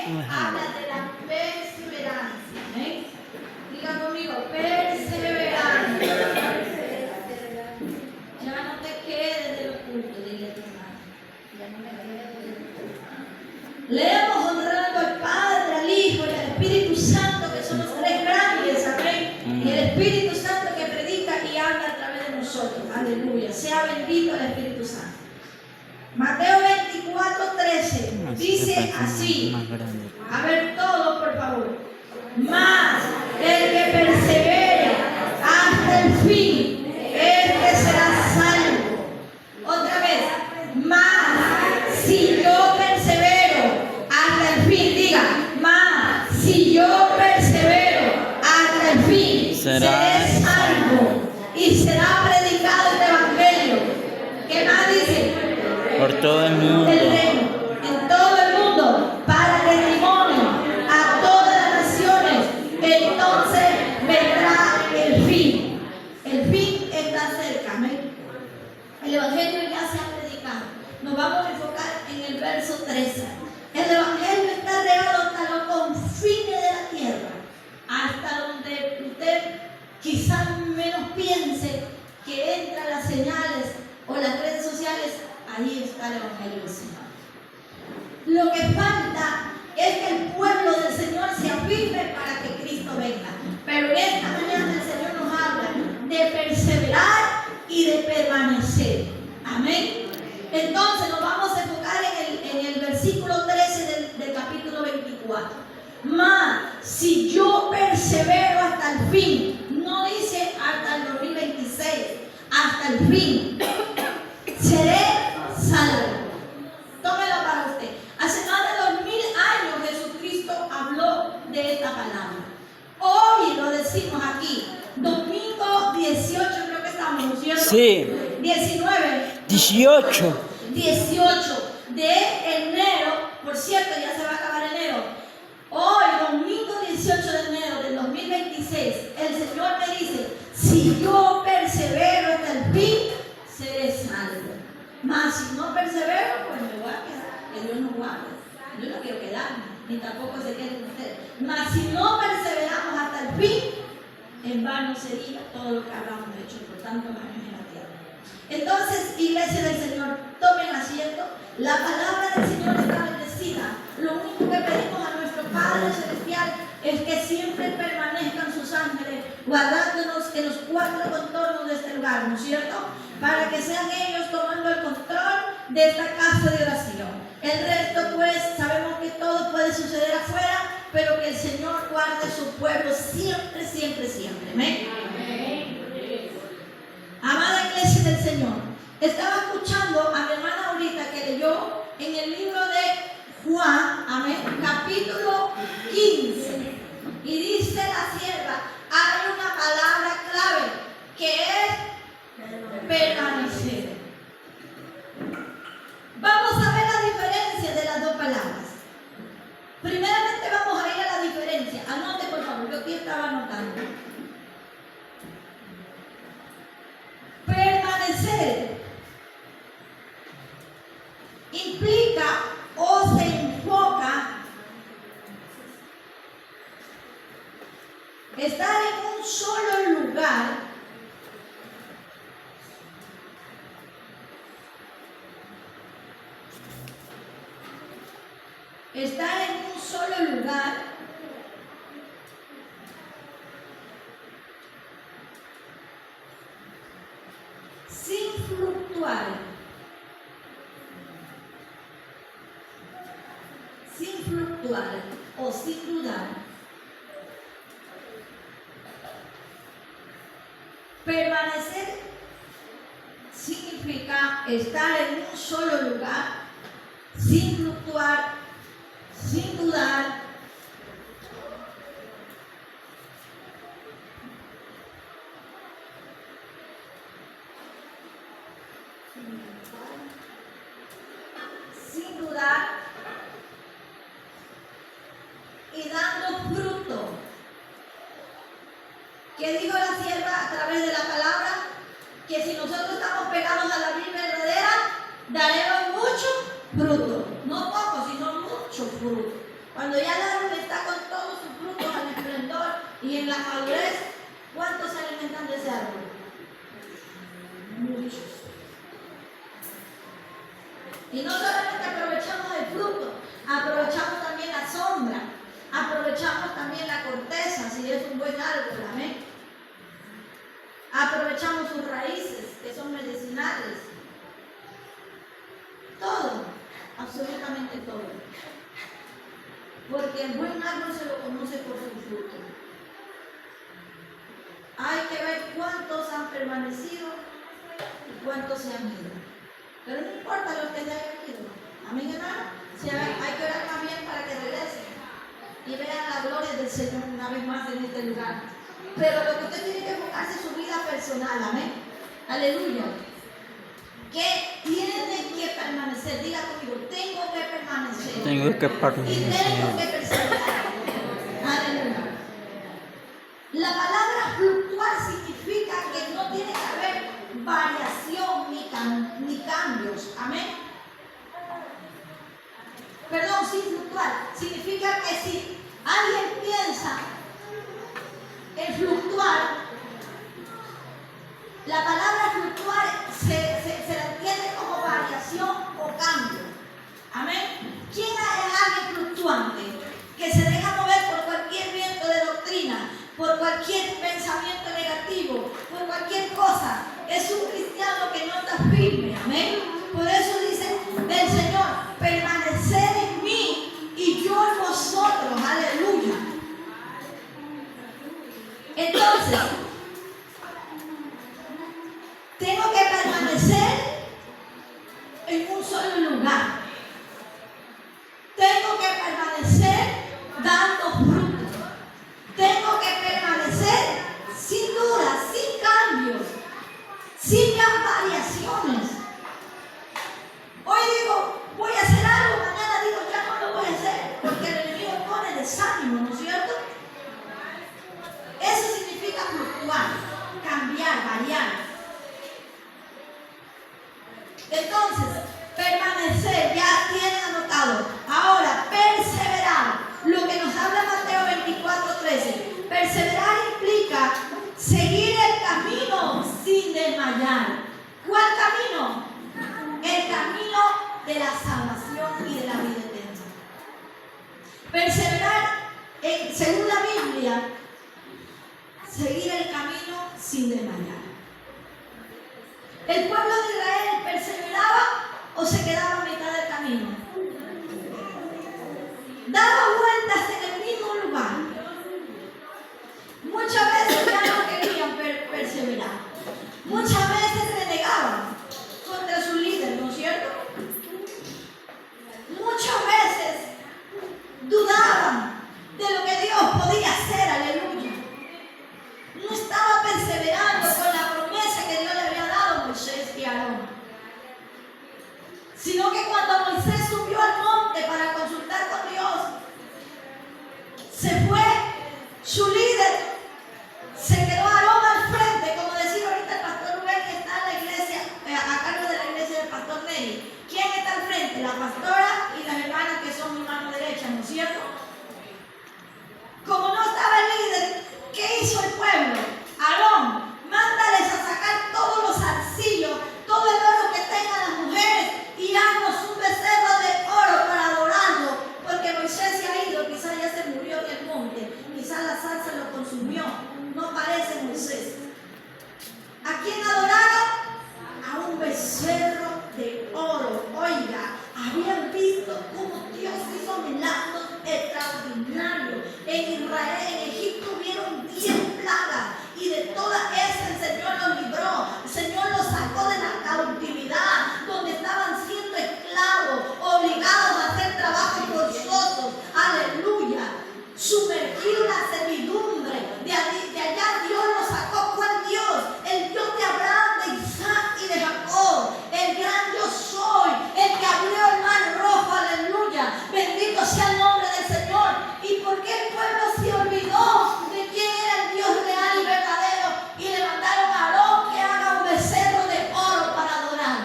habla de la perseverancia. Amén. Diga conmigo, perseverancia. Ya no te quedes de lo oculto, dile a tu hermano. Ya no me quedes de lo oculto. Leemos honrando al Padre, al Hijo y al Espíritu Santo, que son los tres grandes, amén. Y el Espíritu Santo que predica y habla a través de nosotros. Aleluya. Sea bendito el Espíritu Santo. Mateo 24:13 dice así. A ver todo, por favor. Mas el que persevera hasta el fin, este será salvo. Otra vez. Mas si yo persevero hasta el fin, diga, mas si yo persevero hasta el fin, seré salvo y será predicado el evangelio. ¿Qué más dice? Por todo el mundo. En todo el mundo, para testimonio a todas las naciones. Entonces vendrá el fin. El fin está cerca. Amén. El evangelio ya se ha predicado. Nos vamos a enfocar en el verso 13. El evangelio está regado hasta los confines de la tierra, hasta donde usted quizás menos piense que entran las señales o las redes sociales. Ahí está el evangelio del Señor. Lo que falta es que el pueblo del Señor se afirme para que Cristo venga. Pero en esta mañana el Señor nos habla de perseverar y de permanecer. Amén. Entonces nos vamos a enfocar en el versículo 13 del capítulo 24. Mas si yo persevero hasta el fin, no dice hasta el 2026, hasta el fin, seré salvo. Tómelo para usted. Hace más de 2000 años Jesucristo habló de esta palabra. Hoy lo decimos aquí, domingo 18, creo que estamos, ¿no es cierto? Sí. 18 de enero, por cierto, ya se va a acabar enero. Hoy, domingo 18 de enero del 2026, el Señor me dice, si yo persevero hasta el fin, seré salvo. Mas si no persevero, pues me voy a quedar, que Dios nos guarde. Yo no quiero quedarme, ni tampoco se queden ustedes. Mas si no perseveramos hasta el fin, en vano sería todo lo que hablamos hecho por tantos años en la tierra. Entonces, iglesia del Señor, tomen asiento. La palabra del Señor está bendecida. Lo único que pedimos a nuestro Padre Celestial es que siempre permanezcan sus ángeles guardándonos en los cuatro contornos de este lugar, ¿no es cierto? Para que sean ellos tomando el control de esta casa de oración. El resto, pues, sabemos que todo puede suceder afuera, pero que el Señor guarde su pueblo siempre, siempre, siempre. Amén. Amada iglesia del Señor, estaba escuchando a mi hermana ahorita que leyó en el libro de Juan, amén, capítulo 15, y dice la sierva, hay una palabra clave que es permanecer. Vamos a ver la diferencia de las dos palabras. Primeramente vamos a ir a la diferencia. Anote por favor, yo aquí estaba anotando. Permanecer implica o se enfoca estar en un solo lugar sin fluctuar, o sin dudar. Permanecer significa estar en un solo lugar, sin fluctuar, sin dudar. Sin dudar y dando fruto. ¿Qué dijo la sierva a través de la palabra? Que si nosotros estamos pegados a la Biblia verdadera, daremos mucho fruto. No poco, sino mucho fruto. Cuando ya el árbol está con todos sus frutos en esplendor y en la madurez, ¿cuántos se alimentan de ese árbol? Muchos. Y no solamente aprovechamos el fruto, aprovechamos también la sombra, aprovechamos también la corteza, si es un buen árbol, amén. Aprovechamos sus raíces, que son medicinales. Todo, absolutamente todo. Porque el buen árbol se lo conoce por su fruto. Hay que ver cuántos han permanecido y cuántos se han ido. Pero no importa los que se hayan ido. Amén, hermano. Si hay que orar más bien para que regresen y vean la gloria del Señor una vez más en este lugar. Pero lo que usted tiene que enfocarse es su vida personal. Amén. Aleluya. Que tiene que permanecer. Diga conmigo, tengo que permanecer. Tengo que Y tengo permanecer. que perseverar. Aleluya. La palabra fluctuar significa que no tiene que haber variación ni cambios. Amén. Perdón, sí, fluctuar. Significa que si alguien piensa en fluctuar, la palabra fluctuar se la entiende como variación o cambio. Amén. ¿Quién es alguien fluctuante? Que se deja mover por cualquier viento de doctrina, por cualquier pensamiento negativo, por cualquier cosa. Es un cristiano que no está firme. Amén. Por eso dice el Señor, permanecer en mí y yo en vosotros. Aleluya. Entonces, tengo que permanecer en un solo lugar. Tengo que permanecer dando fruto. Tengo que permanecer sin dudas, sin cambios, sin variaciones. Hoy digo, voy a hacer algo, mañana digo, ya no lo voy a hacer, porque el enemigo pone desánimo, ¿no es cierto? Eso significa fluctuar, cambiar, variar. Entonces, permanecer, ya tienen anotado. Ahora, perseverar, lo que nos habla Mateo 24:13. Perseverar implica seguir el camino sin desmayar. ¿Cuál camino? El camino de la salvación y de la vida eterna. Perseverar, según la Biblia, seguir el camino sin desmayar. El pueblo de Israel perseveraba o se quedaba a mitad del camino. Daba vueltas en el mismo lugar. Muchas veces ya no querían perseverar. Muchas veces renegaban contra su líder, ¿no es cierto? Muchas veces dudaban de lo que Dios podía hacer, aleluya. No estaba perseverando con la promesa que Dios le había dado a Moisés y a Aarón. Sino que cuando Moisés subió al monte para consultar con Dios, se fue su líder, se quedó Aarón al frente, como decía ahorita el pastor Rubén, que está en la iglesia, a cargo de la iglesia del pastor Neri. ¿Quién está al frente? La pastora y las hermanas que son mi mano derecha, ¿no es cierto? Como no estaba el líder, ¿qué hizo el pueblo? Aarón, mándales a sacar todos los arcillos, todo el oro que tengan las mujeres y haznos un becerro de oro para adorarlo, porque Moisés se ha ido, quizás ya se murió en el monte, quizás la sal se lo consumió, no parece Moisés. ¿A quién adoraron? A un becerro de oro. Oiga, habían visto cómo Dios hizo milagros extraordinarios. En Israel, en Egipto hubieron 10 plagas y de todas esas el Señor los libró. El Señor los sacó de la cautividad, donde estaban siendo esclavos, obligados a hacer trabajos forzosos. Aleluya. Sumergido en la servidumbre. De allá Dios los sacó. ¿Cuál Dios? El Dios de Abraham, de Isaac y de Jacob. El gran yo soy. El que abrió el mar rojo. Aleluya. Bendito sea el nombre del Señor. ¿Y por qué el pueblo se olvidó de quién era el Dios real y verdadero? Y le mandaron a Aarón que haga un becerro de oro para adorar.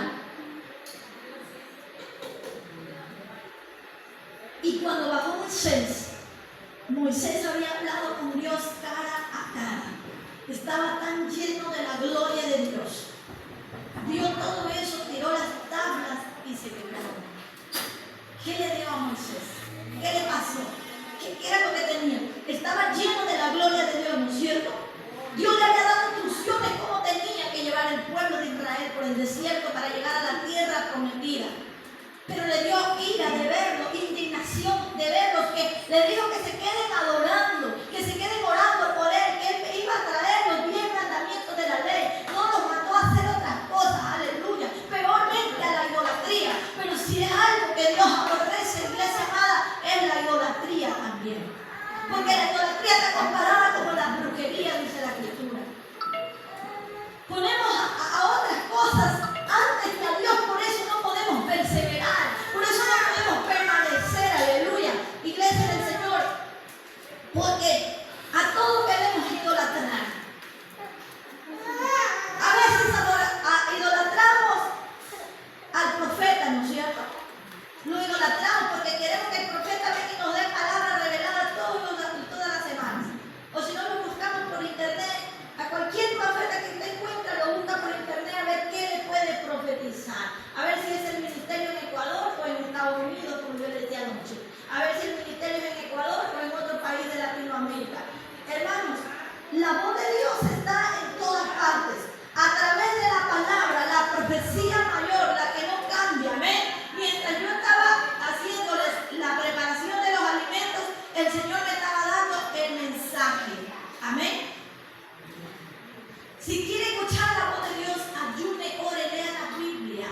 Y cuando bajó Moisés había hablado con Dios cara a cara. Estaba tan lleno de la gloria de Dios. Vio todo eso, tiró las tablas y se quebraron. ¿Qué le dio a Moisés? ¿Qué le pasó? ¿Qué era lo que tenía? Estaba lleno de la gloria de Dios, ¿no es cierto? Dios le había dado instrucciones cómo tenía que llevar el pueblo de Israel por el desierto para llegar a la tierra prometida. Pero le dio ira de verlo, indignación de verlos, que le dijo que se queden adorando, que se queden orando por él, que él iba a traer los 10 mandamientos de la ley. No los mandó a hacer otras cosas, aleluya, peormente a la idolatría. Pero si es algo que Dios aborrece, iglesia amada, es la idolatría también. Porque la idolatría está comparada como la brujería, dice la Escritura. Ponemos a otras cosas antes que a Dios, por eso no podemos perseverar, por eso no podemos permanecer, aleluya, iglesia del Señor, porque a todo queremos idolatrar. A veces idolatramos al profeta, ¿no es cierto? Lo idolatramos porque queremos que el profeta venga y nos dé palabras reveladas todas las semanas. O si no, lo buscamos por internet. A cualquier profeta que usted encuentra, lo busca por internet a ver qué le puede profetizar. A ver si es el ministerio en Ecuador o en Estados Unidos, como yo les decía anoche. A ver si el ministerio es en Ecuador o en otro país de Latinoamérica. Hermanos, la voz de Dios está en todas partes. A través de la palabra, la profecía mayor, la que no cambia, amén. Mientras yo estaba haciéndoles la preparación de los alimentos, el Señor me estaba dando el mensaje. Amén. Si quiere escuchar la voz de Dios, ayune, ore, lea la Biblia.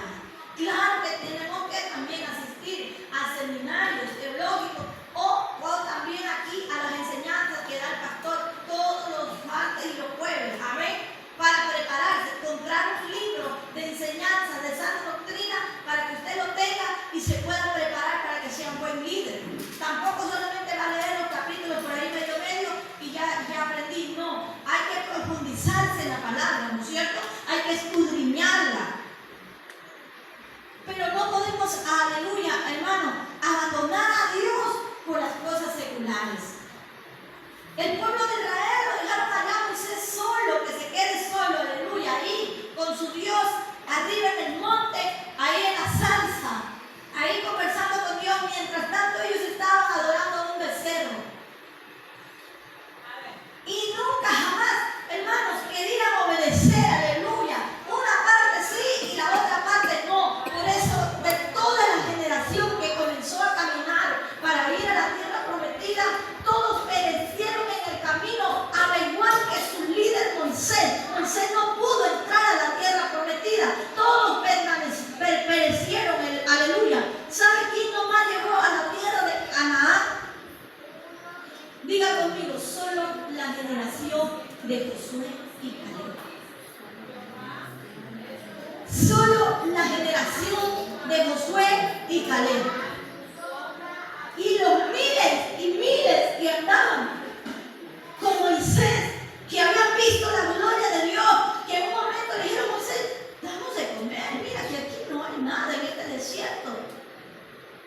Claro que tenemos que también asistir a seminarios teológicos o también aquí a las enseñanzas que da el pastor todos los martes y los jueves. Amén. Para prepararse, comprar un libro de enseñanza, de sana doctrina, para que usted lo tenga y se pueda preparar para que sea un buen líder. Tampoco solamente va a leer los capítulos por ahí medio y ya aprendí. No, hay que profundizarse en la palabra, ¿no es cierto? Hay que escudriñarla. Pero no podemos, aleluya, hermano, abandonar a Dios por las cosas seculares. El pueblo de Israel lo dejaron allá a Moisés solo, que se quede solo, aleluya, ahí con su Dios, arriba en el monte, ahí en la salsa, ahí conversando con Dios. Mientras tanto ellos estaban adorando a un becerro. Y nunca jamás, hermanos, querían obedecer, aleluya. Una parte sí y la otra parte no. Por eso, de toda la generación que comenzó a caminar para ir a la tierra prometida, todos perecieron en el camino, al igual que su líder Moisés. Moisés no pudo entrar a la tierra prometida. Todos perecieron, aleluya. ¿Sabe quién nomás llegó a la tierra de Canaán? Diga conmigo, solo la generación de Josué y Caleb. Solo la generación de Josué y Caleb. Y los miles y miles que andaban con Moisés, que habían visto la gloria de Dios, que en un momento le dijeron a Moisés: damos de comer, mira que aquí no hay nada en este desierto.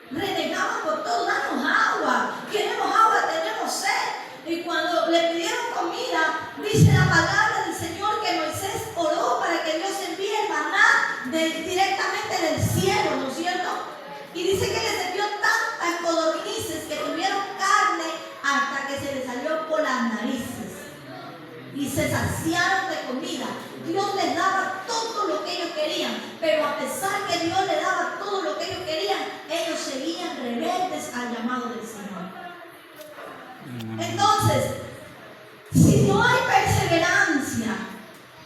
Renegaban por todo: danos agua, queremos agua, tenemos sed. Y cuando le pidieron comida, dice la palabra del Señor que Moisés oró para que Dios envíe el maná directamente del cielo, ¿no es cierto? Y dice que les envió tantas codornices que tuvieron carne hasta que se les salió por las narices. Y se saciaron de comida. Dios les daba todo lo que ellos querían, pero a pesar que Dios les daba todo lo que ellos querían, ellos seguían rebeldes al llamado del Señor. Entonces, si no hay perseverancia,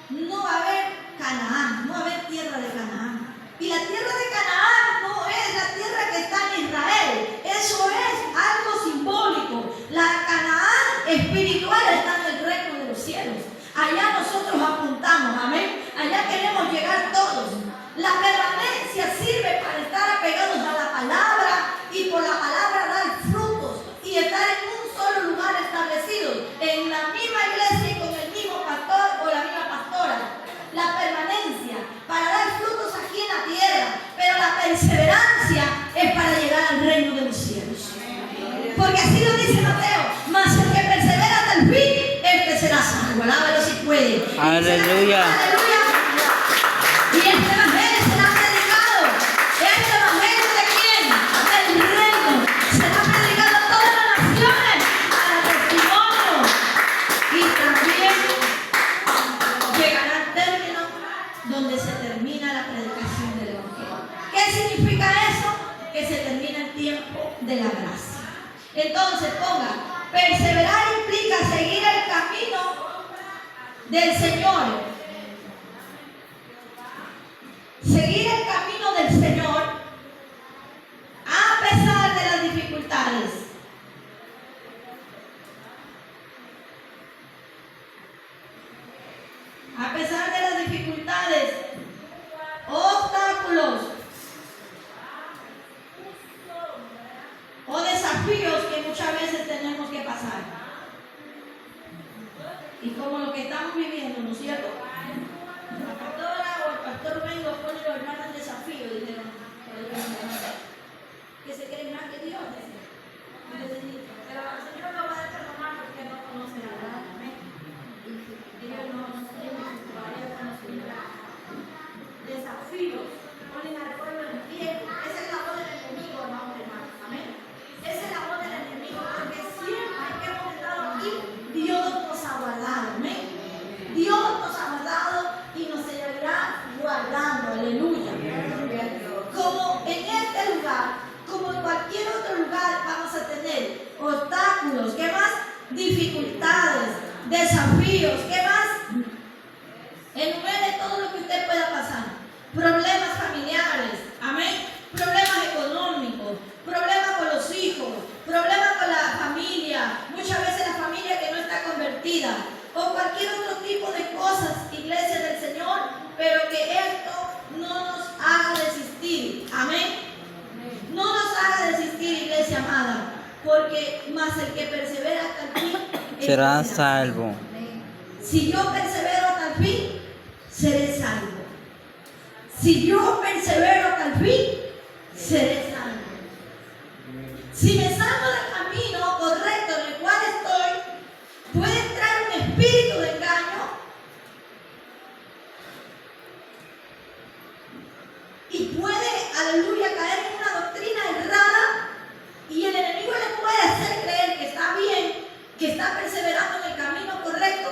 no va a haber Canaán, no va a haber tierra de Canaán. Y la tierra de Canaán no es la tierra que está en Israel. Eso es algo simbólico. La Canaán espiritual está en el reino de los cielos. Allá nosotros apuntamos, amén. Allá queremos llegar todos. La permanencia sirve para estar apegados a la palabra y por la palabra dar frutos y estar en un solo lugar establecido. Porque así lo dice Mateo. Mas el que persevera hasta el fin, este será salvo. Alábalo si puede. Aleluya. Aleluya. Y este evangelio será predicado. ¿Este evangelio de quién? Del reino. Será predicado a todas las naciones para testimonio. Y también llegará al término donde se termina la predicación del evangelio. ¿Qué significa eso? Que se termina el tiempo de la gracia. Entonces ponga, perseverar implica seguir el camino del Señor. Seguir el camino del Señor a pesar de las dificultades. A pesar de las dificultades, obstáculos o desafíos que muchas veces tenemos que pasar. Y como lo que estamos viviendo, ¿no es cierto? La pastora o el pastor Rubén lo pone los hermanos en desafío, dijeron, que se creen más que Dios. Pero el Señor no va a perdonar porque no conoce la verdad. Amén. Y Dios no tiene todavía conocimiento. Desafíos ponen al pueblo en pie. Esa es la voz del enemigo, hermanos. Amén. Esa es la voz del enemigo, porque siempre que hemos estado aquí, Dios nos ha guardado. Amén. Dios nos ha guardado y nos seguirá guardando. Aleluya. Como en este lugar, como en cualquier otro lugar, vamos a tener obstáculos, ¿qué más? Dificultades, desafíos, ¿qué más? Enumere todo lo que usted pueda pasar. Problemas familiares, amén. Problemas económicos, problemas con los hijos, problemas con la familia, muchas veces la familia que no está convertida, o cualquier otro tipo de cosas, iglesia del Señor, pero que esto no nos haga desistir, amén. No nos haga desistir, iglesia amada, porque más el que persevera hasta el fin Será salvo. Si yo persevero hasta el fin, seré salvo. Si yo persevero hasta el fin, seré salvo. Si me salgo del camino correcto en el cual estoy, puede entrar un espíritu de engaño y puede, aleluya, caer en una doctrina errada y el enemigo le puede hacer creer que está bien, que está perseverando en el camino correcto,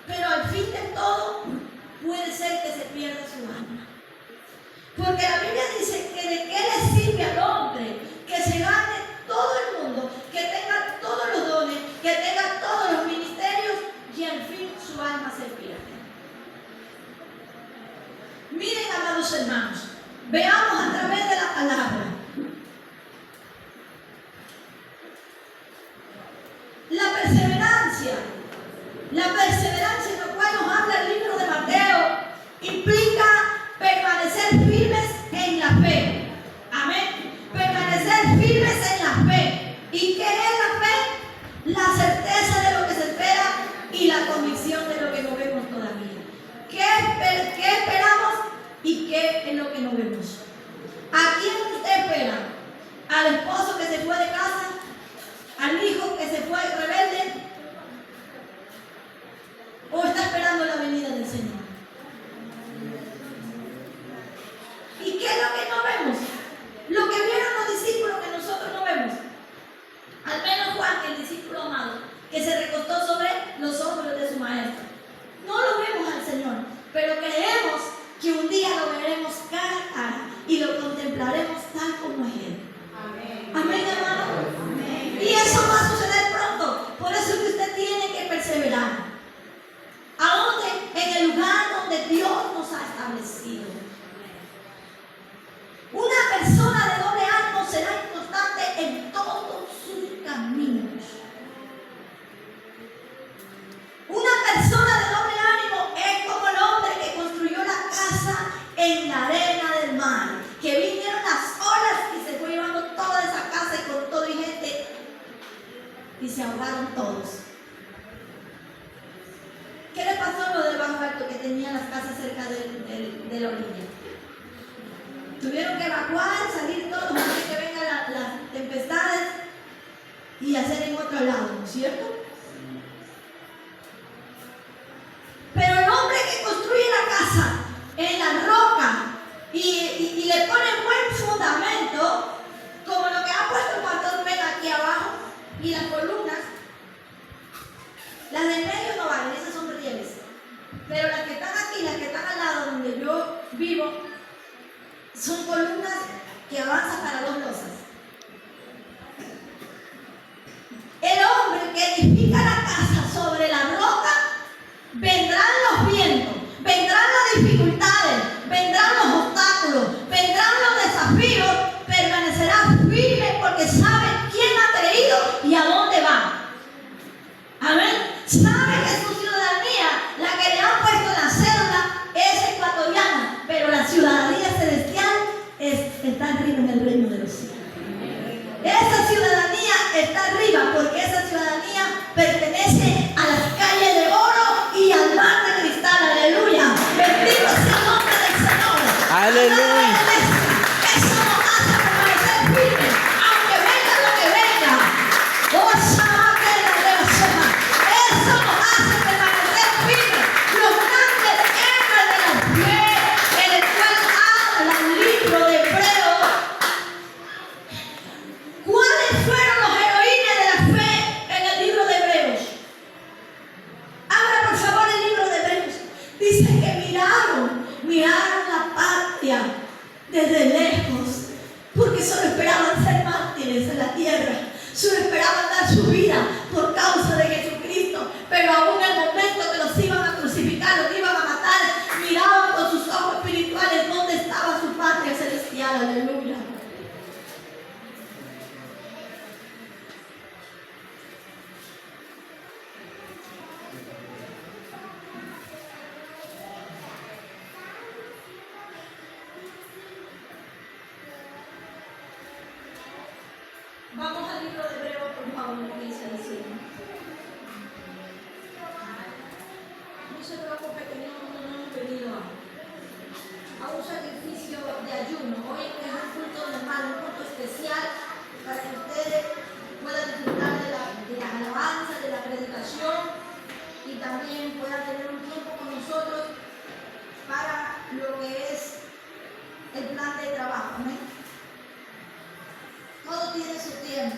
pero al fin de todo puede ser que se pierda su alma. Porque la Biblia dice que de qué le sirve al hombre que se gane todo el mundo, que tenga todos los dones, que tenga todos los ministerios y al fin su alma se pierde. Miren, amados hermanos, veamos a través de la palabra. La perseverancia en la cual nos habla el libro de Mateo, implica permanecer firmes en la fe. Amén. Permanecer firmes en la fe. ¿Y qué es la fe? La certeza de lo que se espera y la convicción de lo que no vemos todavía. ¿Qué esperamos y qué es lo que no vemos? ¿A quién usted espera? ¿Al esposo que se fue de casa? ¿Al hijo que se fue rebelde? ¿O está esperando la venida del Señor? ¿Y qué es lo que no vemos? Lo que vieron los discípulos que nosotros no vemos. Al menos Juan, el discípulo amado, que se recostó sobre los hombros de su maestro. No lo vemos al Señor, pero creemos que un día lo veremos cara a cara y lo contemplaremos tal como es Él. Amén. Amén, hermano. Amén. Y eso va a suceder pronto. Por eso es que usted tiene que perseverar. ¿A dónde? En el lugar donde Dios nos ha establecido. Una persona de doble ánimo será inconstante en todos sus caminos. Una persona de doble ánimo es como el hombre que construyó la casa en la arena del mar, que vinieron las olas y se fue llevando toda esa casa y con todo y gente y se ahogaron todos. ¿Qué le pasó a los del Bajo Alto que tenían las casas cerca de la orilla? Tuvieron que evacuar, salir todos antes que vengan las tempestades y hacer en otro lado, ¿no es cierto? Pero el hombre que construye la casa en la roca y le pone buen fundamento, como lo que ha puesto el pastor Ben aquí abajo, y las columnas, las del medio no valen, esas son rieles. Pero las que están aquí, las que están al lado donde yo vivo, son columnas que avanzan para 2 losas. El hombre que edifica la casa sobre la roca, vendrán los vientos, vendrán las dificultades, vendrán los obstáculos, vendrán los desafíos, permanecerá firme porque sabe quién ha creído y a dónde va. Amén. Sabe que su ciudadanía, la que le han puesto en la cédula, es ecuatoriana, pero la ciudadanía celestial está arriba en el reino de los cielos. Esa ciudadanía está arriba porque esa ciudadanía pertenece a las calles de oro y al mar de cristal. Aleluya. Bendito sea el nombre del Señor. Aleluya. Eso nos hace permanecer firmes, aunque venga lo que venga. Oh, eso nos hace permanecer firmes. Los grandes héroes de la fe, en el cual habla el libro de Hebreos. ¿Cuáles fueron los heroínas de la fe en el libro de Hebreos? Abra por favor el libro de Hebreos. Dice que miraron la patria desde lejos, porque solo esperaban ser mártires en la tierra, solo esperaban dar su vida por causa de Jesucristo, pero aún en el momento que los iban a crucificar, los iban a matar, miraban con sus ojos espirituales dónde estaba su patria celestial. Aleluya. Vamos al libro de Hebreos, por favor, lo que dice el Señor. No se preocupe que no hemos venido a un sacrificio de ayuno. Hoy es un culto normal, un culto especial para que ustedes puedan disfrutar de la alabanza, de la predicación y también puedan tener un tiempo con nosotros para lo que es el plan de trabajo. ¿Amén? Todo tiene su tiempo.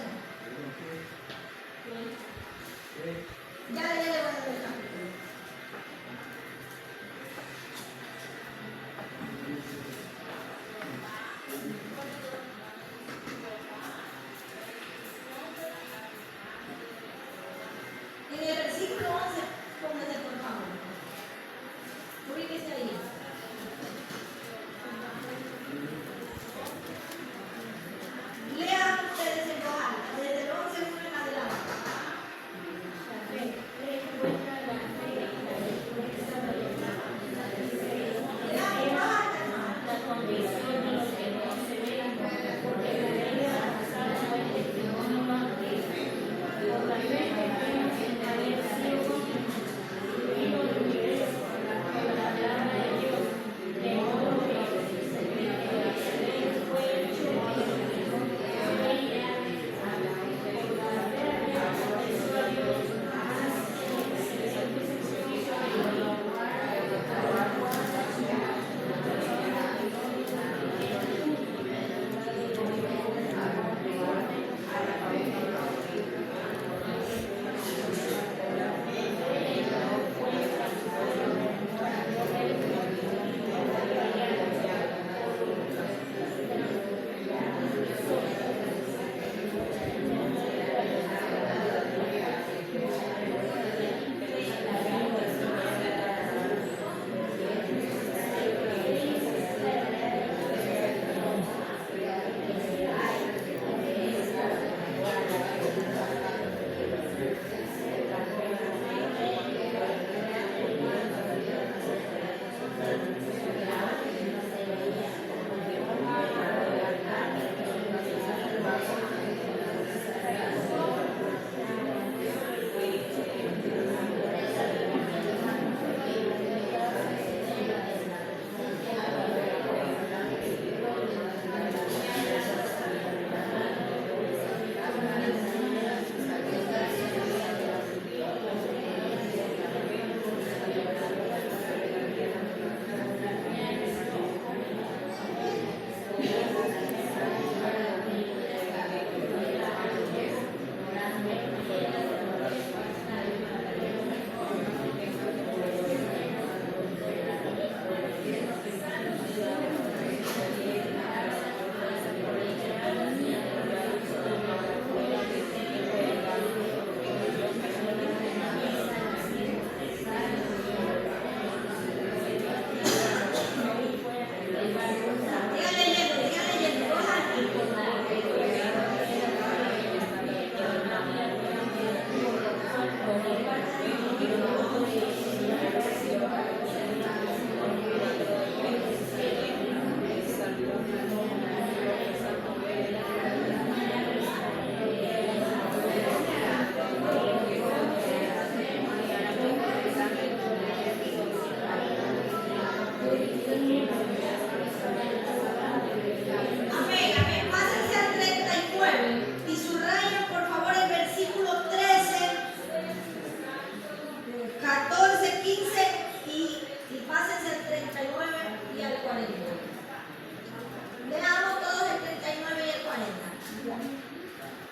Ya le voy a dejar. En el versículo 11, póngase por favor.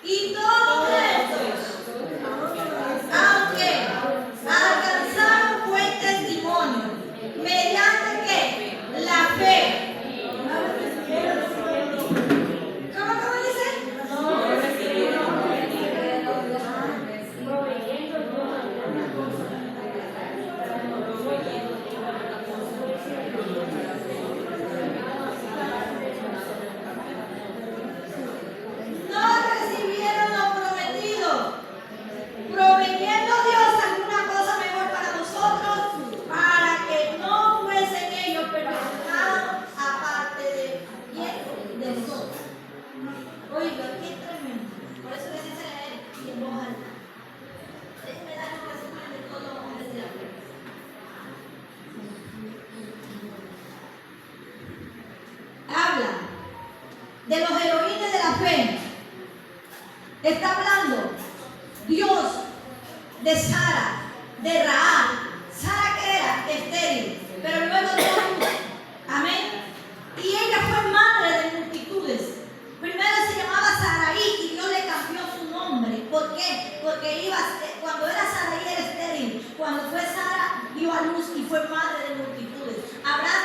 Y todos estos, aunque alcanzaron buen testimonio, mediante que la fe. ¿Cómo dice? No recibieron lo prometido, proveyendo Dios alguna cosa mejor para nosotros, para que no fuesen ellos perfeccionados aparte de quién, de nosotros. Oiga, qué tremendo. Por eso les dice leer y en voz alta. Déjenme dar un resumen de todos los hombres de la fe. Habla de los heroínas de la fe. Está hablando Dios de Sara, de Rahab. Sara que era estéril, pero luego dio a luz. Amén. Y ella fue madre de multitudes. Primero se llamaba Saraí y Dios le cambió su nombre. ¿Por qué? Porque cuando era Saraí era estéril. Cuando fue Sara dio a luz y fue madre de multitudes. Abraham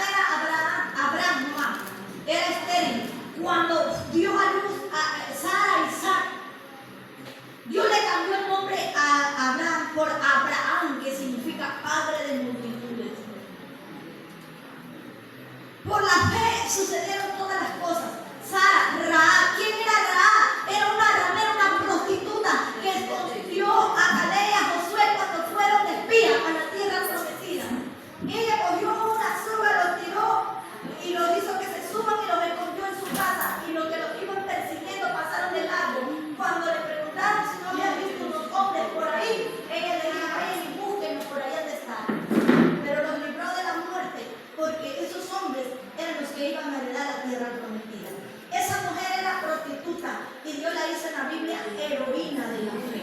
era estéril. Cuando dio a luz a Sara y Isaac, Dios le cambió el nombre a Abraham por Abraham, que significa padre de multitudes. Por la fe sucedieron todas las cosas. Sara, Rahab, ¿quién era Rahab? Era una ramera, una prostituta que escondió a Caleb y a Josué cuando fueron de espía a la tierra prometida. Ella cogió una soga, los tiró y los hizo que se suban y los escondió en su casa. Y los que los iban persiguiendo pasaron de largo. Cuando le preguntaron si no había visto unos hombres por ahí, ella le dijo: vayan y búsquenlos, por allá de estar. Pero los libró de la muerte, porque esos hombres eran los que iban a heredar la tierra prometida. Esa mujer era prostituta y Dios la hizo en la Biblia heroína de la fe.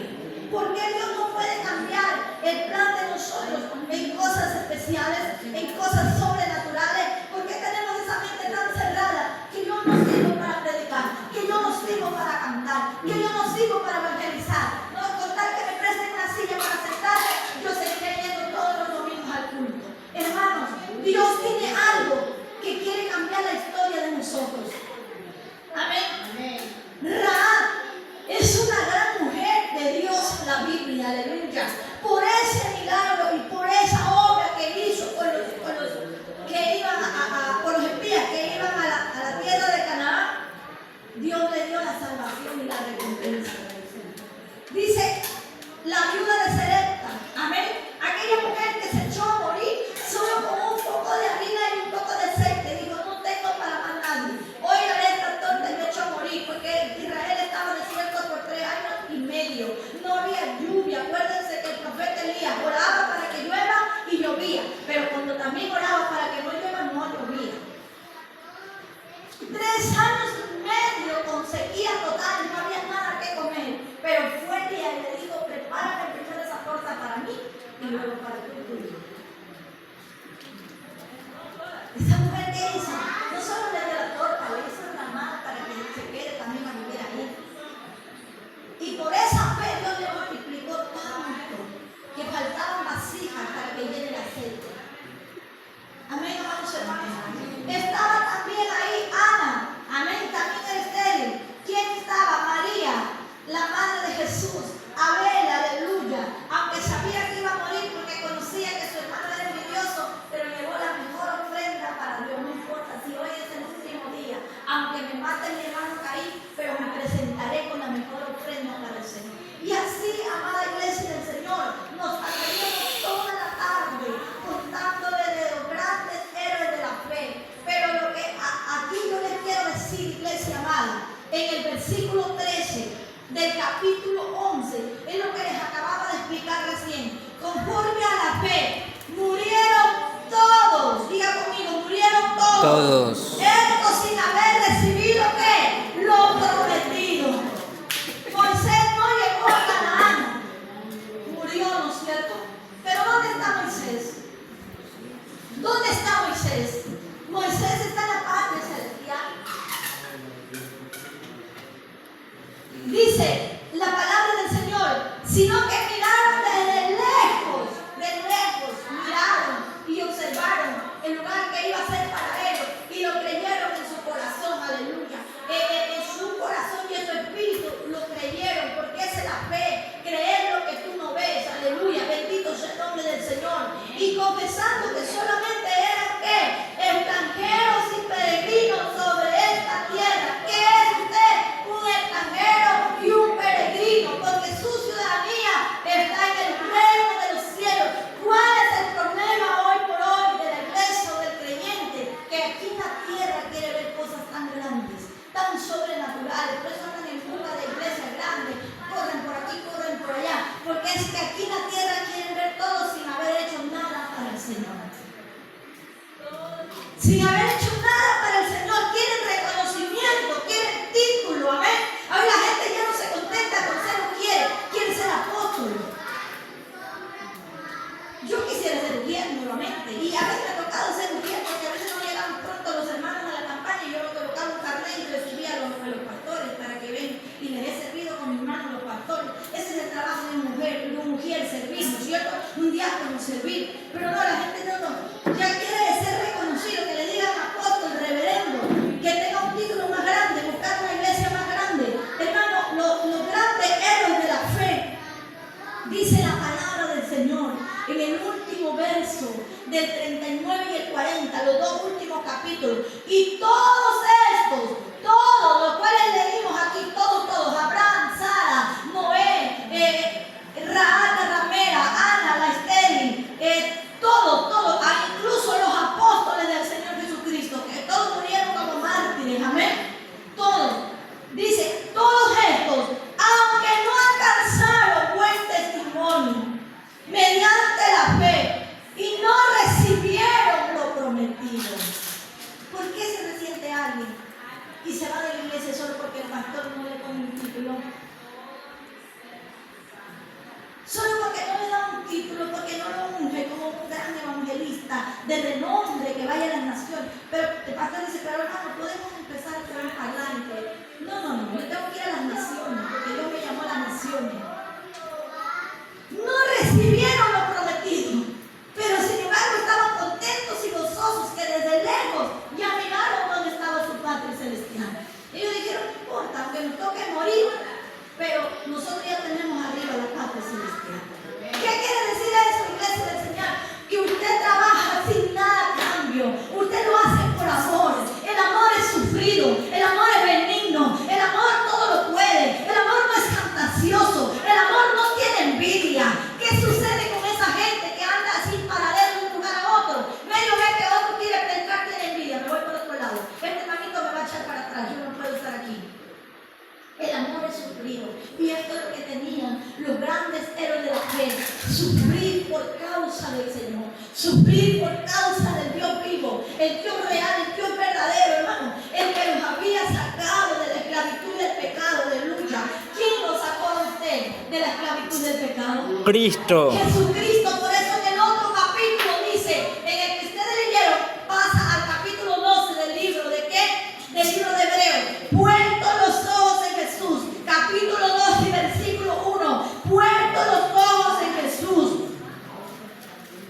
¿Por qué Dios no puede cambiar el plan de nosotros en cosas especiales, en cosas sobrenaturales? ¿Por qué tenemos esa mente tan cerrada que yo no sirvo para predicar, que yo no sirvo para cantar, que yo no sirvo para evangelizar? No, con tal que me presten una silla para sentarme, yo seguiré yendo todos los domingos al culto. Hermanos, Dios tiene algo que quiere cambiar la historia de nosotros. Amén. Rahab es una gran mujer de Dios, la Biblia, aleluya. Por ese milagro y por esa obra que hizo con los que iban por los espías que iban a la tierra de Canaán, Dios le dio la salvación y la recompensa. Dice la viuda de Serepta, amén. Aquella mujer que se echó a morir solo con un poco de harina y un poco de aceite. Dijo: no tengo para más nadie. Oigan, esta tonta me echó a morir porque Israel estaba desierto por 3 años y medio. No había lluvia. Acuérdense que el profeta Elías oraba para que llueva y llovía. Pero cuando también oraba para que no llueva, no llovía. 3 años y medio con sequía total, no había nada que comer. Pero fue Elías y le dijo: prepárame primero esa torta para mí y luego para tu tuyo. Esa mujer que hizo, no solo le dio la torta, le hizo una mano para que se quede también a vivir ahí. Y por esa fe Dios le multiplicó tanto que faltaban vasijas para que llene el aceite. Amén, amados hermanos. Estaba también ahí Ana, amén, también era estéril. ¿Quién estaba? María, la madre de Jesús. Abel, aleluya. Aunque sabía que iba a morir porque conocía que su hermano era envidioso, pero llevó la mejor ofrenda para Dios. No importa si hoy es el último día, aunque me mate mi hermano Caín, pero me presentaré con la mejor ofrenda para el Señor. Y así, amada iglesia del Señor, nos pasaríamos toda la tarde contándole de los grandes héroes de la fe. Pero lo que aquí yo les quiero decir, iglesia amada, en el versículo 13 del capítulo 11, es lo que les acababa de explicar recién. Conforme a la fe, murieron todos. Diga conmigo, murieron todos. Todos. Esto sin haber recibido ¿qué? Lo prometido. Moisés no llegó a Canaán, murió, ¿no es cierto? Pero ¿dónde está Moisés? ¿Dónde está Moisés? Moisés está en la patria celestial. Dice la palabra del Señor, sino que miraron desde lejos, miraron y observaron el lugar que iba a ser para ellos y lo creyeron en su corazón, aleluya. En su corazón y en su espíritu lo creyeron, porque esa es la fe, creer lo que tú no ves, aleluya, bendito sea el nombre del Señor, y confesando que solamente eran extranjeros y peregrinos sobre esta tierra. ¿Qué es usted? Un extranjero y un peregrino, porque su ciudadanía está en el reino de los cielos. ¿Cuál es el problema hoy por hoy de la iglesia o del creyente? Que aquí en la tierra quiere ver cosas tan grandes, tan sobrenaturales. Por eso andan en busca de iglesias grandes, corren por aquí, corren por allá, porque es que aquí en la tierra quieren ver todo sin haber hecho nada para el Señor. Sin haber hecho nada para el Señor, quieren reconocimiento, quieren título, amén. A ver, la gente ya no se contenta con ser mujer, quiere ser apóstol. Yo quisiera ser mujer nuevamente, y a veces me ha tocado ser mujer, porque a veces no llegan pronto los hermanos a la campaña y yo me colocaba un carnet y recibía a los pastores para que ven, y les he servido con mis manos a los pastores. Ese es el trabajo de una mujer, servir, ¿no es cierto? Un diácono servir, pero no, la gente no, ya quiere ser reconocido, que le digan apóstol, reverendo, que tenga un título más grande, buscar una iglesia más grande. Hermano, los grandes héroes de la fe, dice la palabra del Señor en el último verso del 39 y el 40, los dos últimos capítulos, y todos estos, todos los cuales leímos aquí, todos, Abraham, Sara, Noé, Rahab la ramera, Ana la estéril, todos, incluso los apóstoles del Señor Jesucristo, que todos murieron como mártires, amén. Todos, dice, todos estos, aunque no alcanzaron buen testimonio mediante la fe y no recibieron lo prometido. ¿Por qué se resiente alguien y se va de la iglesia solo porque el pastor no le pone un título? Solo porque no le da un título, porque no lo unge como un gran evangelista de renombre que vaya a las naciones. Pero el pastor dice, pero hermano, podemos empezar a traer parlante. No, yo tengo que ir a las naciones, porque Dios me llamó a las naciones. No recibieron lo prometido, pero sin embargo estaban contentos y gozosos, que desde lejos ya miraron dónde estaba su Padre Celestial. Ellos dijeron, no importa, aunque nos toque morir, pero nosotros ya tenemos arriba la Padre Celestial. ¿Qué quiere decir eso, iglesia del Señor? Que usted trabaja sin nada a cambio, usted lo hace por amor. El amor es sufrido, el amor es benigno, el amor todo lo puede, el amor no es fantasioso, el amor no tiene envidia. ¿Qué sucede con esa gente que anda así paralelo de un lugar a otro? Medio ve que otro quiere penetrar, tiene envidia, me voy por otro lado. Este manito me va a echar para atrás, yo no puedo estar aquí. El amor es sufrido, y esto es lo que tenían los grandes héroes de la fe: sufrir por causa del Señor, sufrir por causa del Dios vivo, el Dios real, el Dios verdadero, hermano, el que los había sacado de la esclavitud del pecado, aleluya. ¿Quién lo sacó a usted de la esclavitud del pecado? Cristo. Jesucristo. Por eso en el otro capítulo dice, en el que ustedes leyeron, pasa al capítulo 12 del libro, ¿de qué? Del libro de Hebreos. Puestos los ojos en Jesús, capítulo 12, versículo 1, puestos los ojos en Jesús,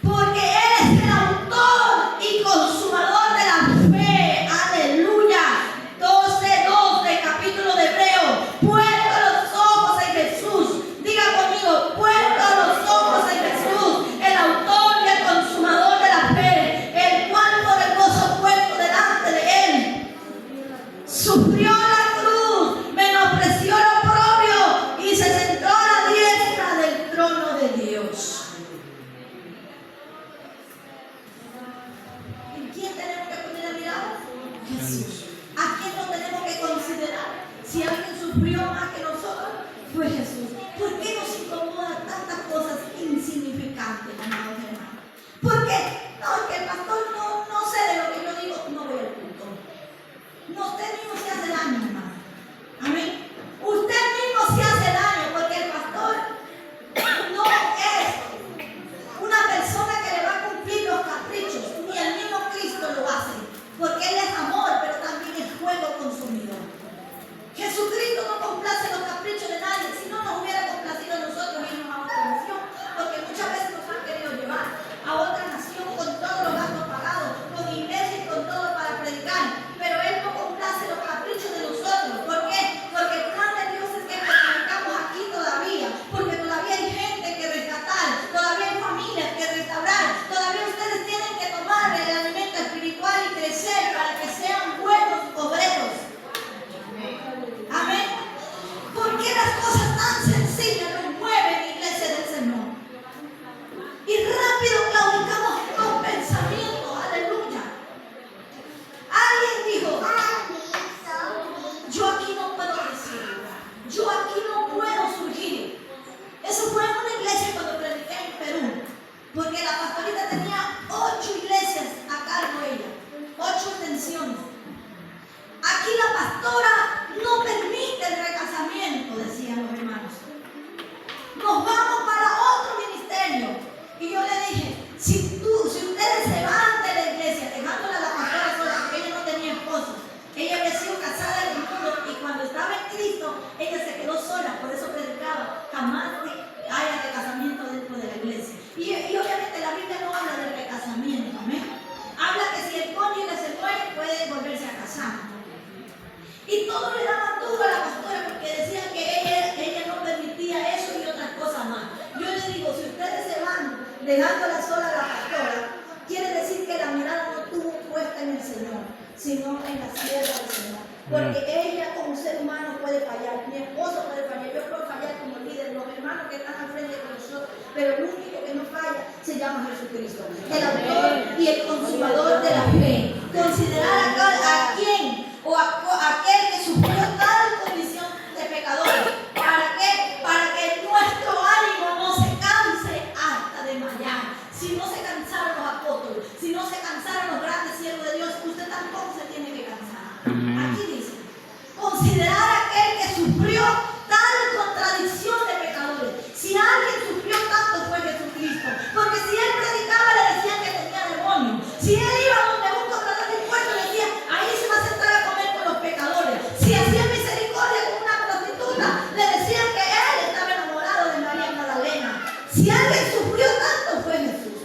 porque Él es el autor y consumador de la fe, aleluya. 12:2 del capítulo de Hebreos, puestos los ojos en Jesús, diga conmigo, puestos los ojos en Jesús. Eso fue en una iglesia cuando prediqué en Perú, porque la pastorita tenía 8 iglesias a cargo ella, 8 extensiones. Aquí la pastora no permite el recasamiento, decían los hermanos. Nos vamos para otro ministerio. Y yo le dije, si ustedes se van de la iglesia, dejándola a la pastora sola, porque ella no tenía esposo, ella había sido casada en el mundo y cuando estaba en Cristo, ella se quedó sola, por eso predicaba, jamás haya recasamiento dentro de la iglesia. Y obviamente la Biblia no habla del recasamiento, amén. Habla que si el cónyuge se muere, puede volverse a casar. Y todos le daban duro a la pastora porque decían que ella no permitía eso y otras cosas más. Yo le digo, si ustedes se van dejándola sola a la pastora, quiere decir que la mirada no tuvo puesta en el Señor, sino en la sierva del Señor. Porque ella como ser humano puede fallar, mi esposo puede fallar, yo puedo fallar como líder, los hermanos que están al frente con nosotros, pero el único que no falla se llama Jesucristo, el autor y el consumador de la fe. Considerar a quién o aquel que sufrió tal condición de pecadores. ¿Para qué? Para que nuestro ánimo no se canse hasta desmayar. Si no se cansaron los apóstoles, si no se cansaron los grandes siervos de Dios, usted tampoco se tiene que cansar. Aquí dice, considerar a aquel que sufrió tal contradicción de pecadores. Si alguien sufrió tanto fue Jesucristo, porque si él predicaba le decían que tenía demonios. Si él iba donde un cobrador de impuestos le decía, ahí se va a sentar a comer con los pecadores. Si hacía misericordia con una prostituta, le decían que él estaba enamorado de María Magdalena. Si alguien sufrió tanto fue Jesús.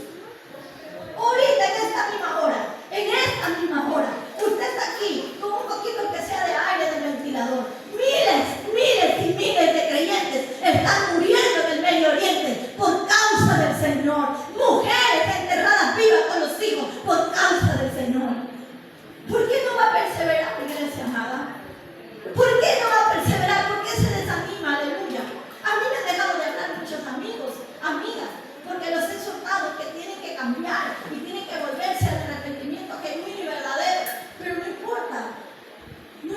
Ahorita en esta misma hora, usted está aquí con un poquito que sea de aire del ventilador. Miles y miles de creyentes están muriendo en el Medio Oriente por causa del Señor. Mujeres enterradas vivas con los hijos por causa del Señor. ¿Por qué no va a perseverar, iglesia amada? ¿Por qué no va a perseverar? ¿Por qué se desanima? Aleluya. A mí me han dejado de hablar muchos amigos, amigas, porque los he soltado que tienen que cambiar y tienen que volverse al arrepentimiento genuino y verdadero. Pero no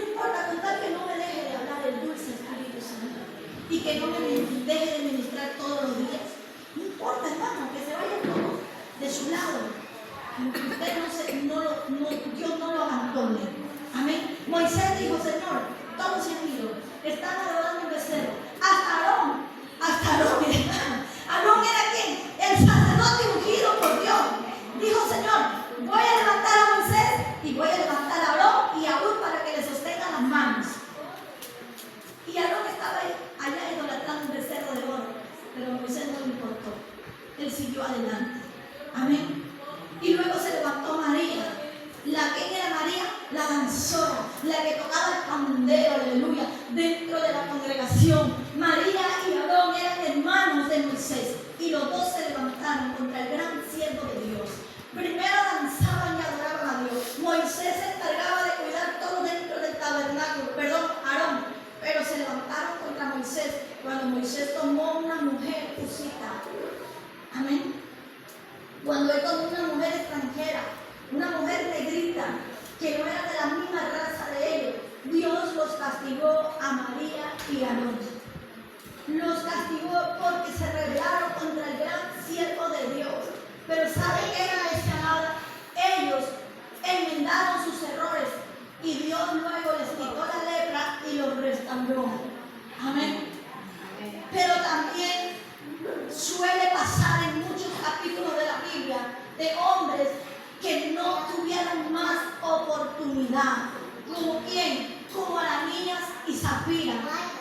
importa con tal que no me deje de hablar el dulce Espíritu Santo y que no me deje de ministrar todos los días. No importa, hermano, que se vayan todos de su lado. Dios no lo abandone. Amén. Moisés dijo, Señor, todos se han ido, están adorando un becerro. Hasta Aarón, hermano. Aarón era quién? El sacerdote ungido por Dios. Dijo, Señor, voy a levantar a Moisés y voy a levantar a Aarón y a Hur para que le sostengan las manos. Y Aarón estaba allá idolatrando un becerro de oro, pero a Moisés no le importó. Él siguió adelante. Amén. Y luego se levantó María. ¿Quién era María? La danzora, la que tocaba el pandero, aleluya, dentro de la congregación. María y Aarón eran hermanos de Moisés y los dos se levantaron contra el gran siervo de Dios. Primero danzaban y adoraban a Dios. Moisés se encargaba de cuidar todo dentro del tabernáculo, Aarón, pero se levantaron contra Moisés cuando Moisés tomó una mujer cusita. Amén. Cuando él tomó una mujer extranjera, una mujer negrita, que no era de la misma raza de ellos, Dios los castigó a María y a Aarón. Los castigó porque se rebelaron contra el gran siervo de Dios. Pero ¿sabe qué era esa amada? Ellos enmendaron sus errores y Dios luego les quitó la lepra y los restauró. Amén. Pero también suele pasar en muchos capítulos de la Biblia de hombres que no tuvieran más oportunidad. ¿Como quién? Como Ananías y Zafira,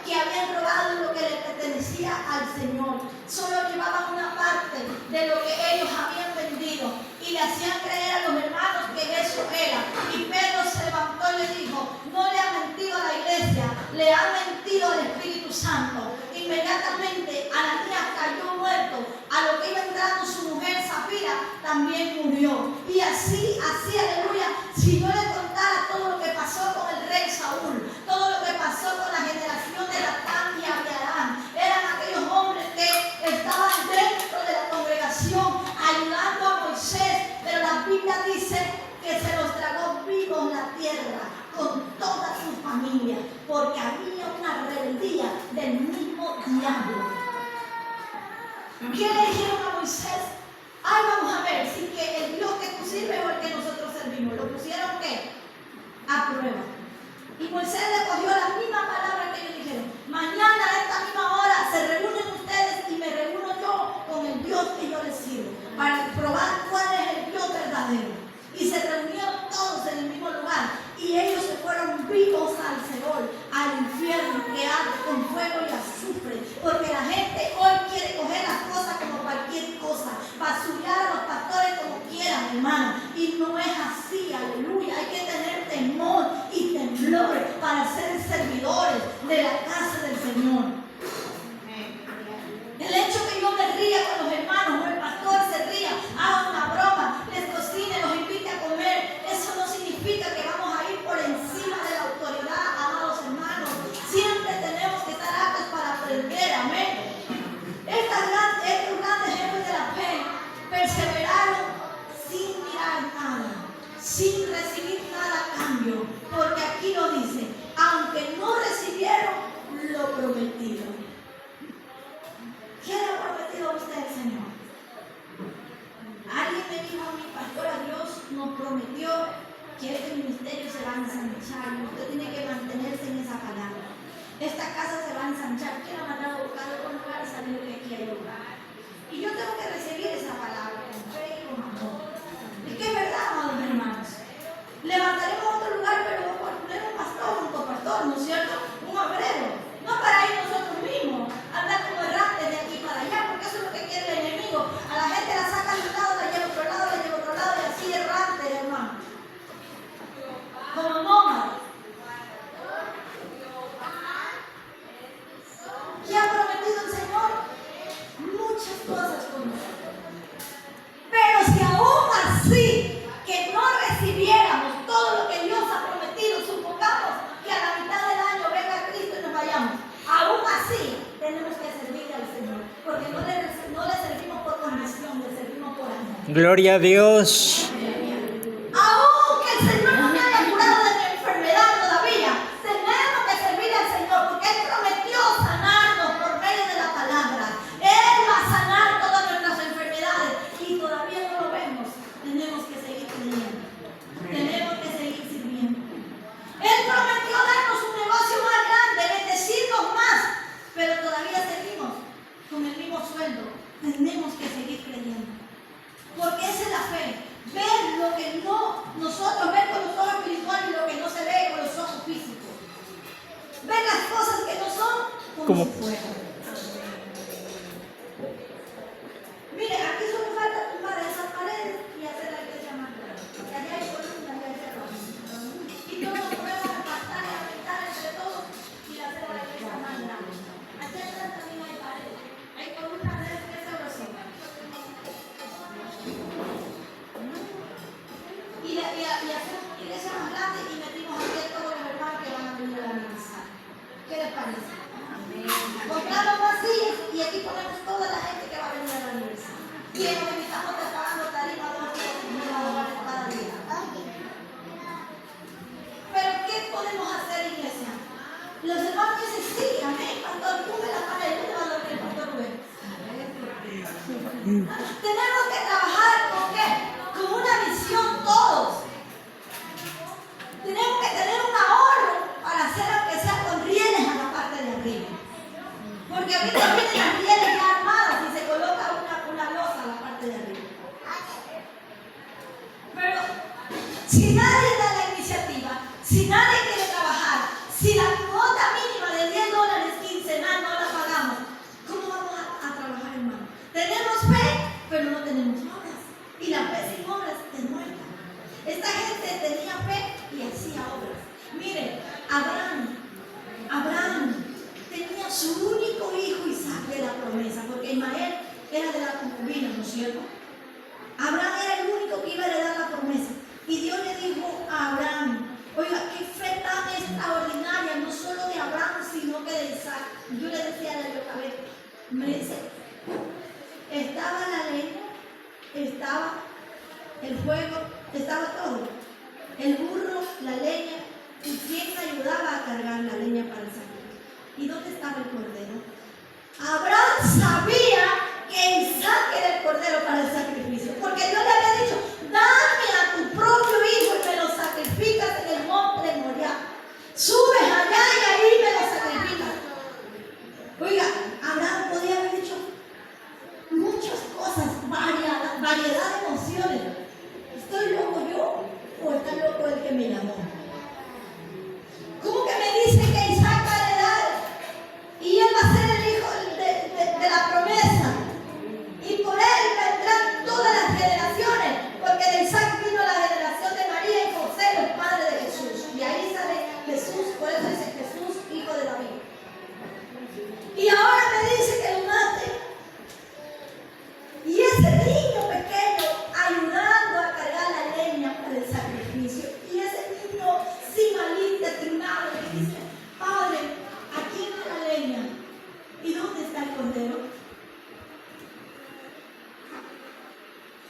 que habían robado lo que le pertenecía al Señor. Solo llevaban una parte de lo que ellos habían vendido y le hacían creer a los hermanos que eso era. Y Pedro se levantó y le dijo, no le ha mentido a la iglesia, le ha mentido al Espíritu Santo. Inmediatamente Ananías cayó muerto. A lo que iba entrando su mujer Zafira también murió. Y así, aleluya, si yo le contara todo lo que pasó con el rey Saúl, todo lo que pasó con la generación de Datán y Abiram, eran aquellos hombres que estaban dentro de la congregación ayudando a Moisés, pero la Biblia dice que se los tragó vivos la tierra con toda su familia, porque había una rebeldía del mismo diablo. ¿Qué le dijeron a Moisés? Ay, vamos a ver si que el Dios que tú sirves o el que nosotros servimos. ¿Lo pusieron qué? A prueba. Y Moisés le cogió la misma palabra que ellos dijeron. Mañana a esta misma hora se reúnen ustedes y me reúno yo con el Dios que yo les sirvo para probar cuál es el Dios verdadero. Y se reunieron todos en el mismo lugar y ellos se fueron vivos al Seol, al infierno que arde con fuego y azufre, porque la gente hoy quiere coger las cosas como cualquier cosa, basurar a los pastores como quieran, hermano, y no es así, aleluya. Hay que tener temor y temblor para ser servidores de la casa del Señor. El hecho que yo me ría con los hermanos o el pastor se ría, haga una broma, les cocine, los invite a comer, eso no significa que vamos a ir por encima de la autoridad, amados hermanos. Siempre tenemos que estar aptos para aprender, amén. Estos grandes jefes de la fe perseveraron sin mirar nada, sin recibir nada a cambio, porque aquí lo dice, aunque no recibieron lo prometido. ¿Qué le ha prometido a usted el Señor? Alguien me dijo a mi pastora, Dios nos prometió que este ministerio se va a ensanchar y usted tiene que mantenerse en esa palabra. Esta casa se va a ensanchar. ¿Quién ha mandado a buscar otro lugar y salir de aquí a lugar? Y yo tengo que recibir esa palabra con fe y con amor. Es que es verdad, amados hermanos. Levantaremos otro lugar, pero por poner un pastor, un copastor, ¿no es cierto? Un obrero. No para ir nosotros mismos, andar como errantes de aquí para allá, porque eso es lo que quiere el enemigo. A la gente la saca de un lado, la lleva a otro lado, la lleva a otro lado, y así errante, hermano. Como nómadas. ¿Qué ha prometido el Señor? Muchas cosas con nosotros. Pero si aún así que no recibiéramos todo lo que Dios ha prometido, supongamos que a la mitad del año venga Cristo y nos vayamos, aún así tenemos que servirle al Señor, porque no le servimos por condición, le servimos por amor. Gloria a Dios. Aunque el Señor no me haya curado de mi enfermedad todavía, tenemos que servirle al Señor, porque Él prometió sanarnos por medio de la palabra. Él va a sanar todas nuestras enfermedades y todavía no lo vemos. Tenemos que seguir creyendo. Tenemos que seguir sirviendo. Él prometió darnos un negocio más grande, bendecirnos más, pero todavía seguimos con el mismo sueldo. Tenemos que seguir creyendo. Porque esa es la fe. Ver lo que nosotros ver con los ojos espirituales y lo que no se ve con los ojos físicos. Ver las cosas que no son como si fueran. Mire, aquí solo falta tumbar esas paredes y hacer la iglesia más grande. Porque allá hay columnas y hay cerros. Y todos podemos repastar y aumentar entre todos y hacer la iglesia más grande. Allá atrás también hay paredes. Hay columnas de esa oración. Y hacemos una iglesia más grande y metimos aquí a todos los hermanos que van a venir a la misa. ¿Qué les parece? Compramos más sillas y aquí ponemos toda la gente que va a venir a la iglesia. Y nos invitamos a pagando tarima $2 cada día. Pero ¿qué podemos hacer, iglesia? Los hermanos dicen, sí, amén, pastor, tuve la pared, ¿dónde va a dormir el pastor Rubén? Tenemos que trabajar con qué? Con una visión todos. Tenemos que tener un ahorro para hacer aunque sea con rieles a la parte de arriba. Porque ahorita vienen las rieles ya armadas y se coloca una losa a la parte de arriba. Pero si nadie da la iniciativa, si nadie quiere trabajar, si la cuota mínima de $10 quincenal no la pagamos, ¿cómo vamos a trabajar, hermano? Tenemos fe, pero no tenemos obras. Y la fe sin obras es muerta. Esta gente tenía fe y hacía obras. Mire, Abraham tenía su único hijo Isaac de la promesa, porque Ismael era de la concubina, ¿no es cierto? Abraham era el único que iba a heredar la promesa. Y Dios le dijo a Abraham, oiga, qué fe tan extraordinaria, no solo de Abraham, sino que de Isaac. Yo le decía a la me dice, estaba la leña, estaba el fuego, estaba todo. El burro, la leña, y quién ayudaba a cargar la leña para el sacrificio. ¿Y dónde estaba el cordero? Abraham sabía que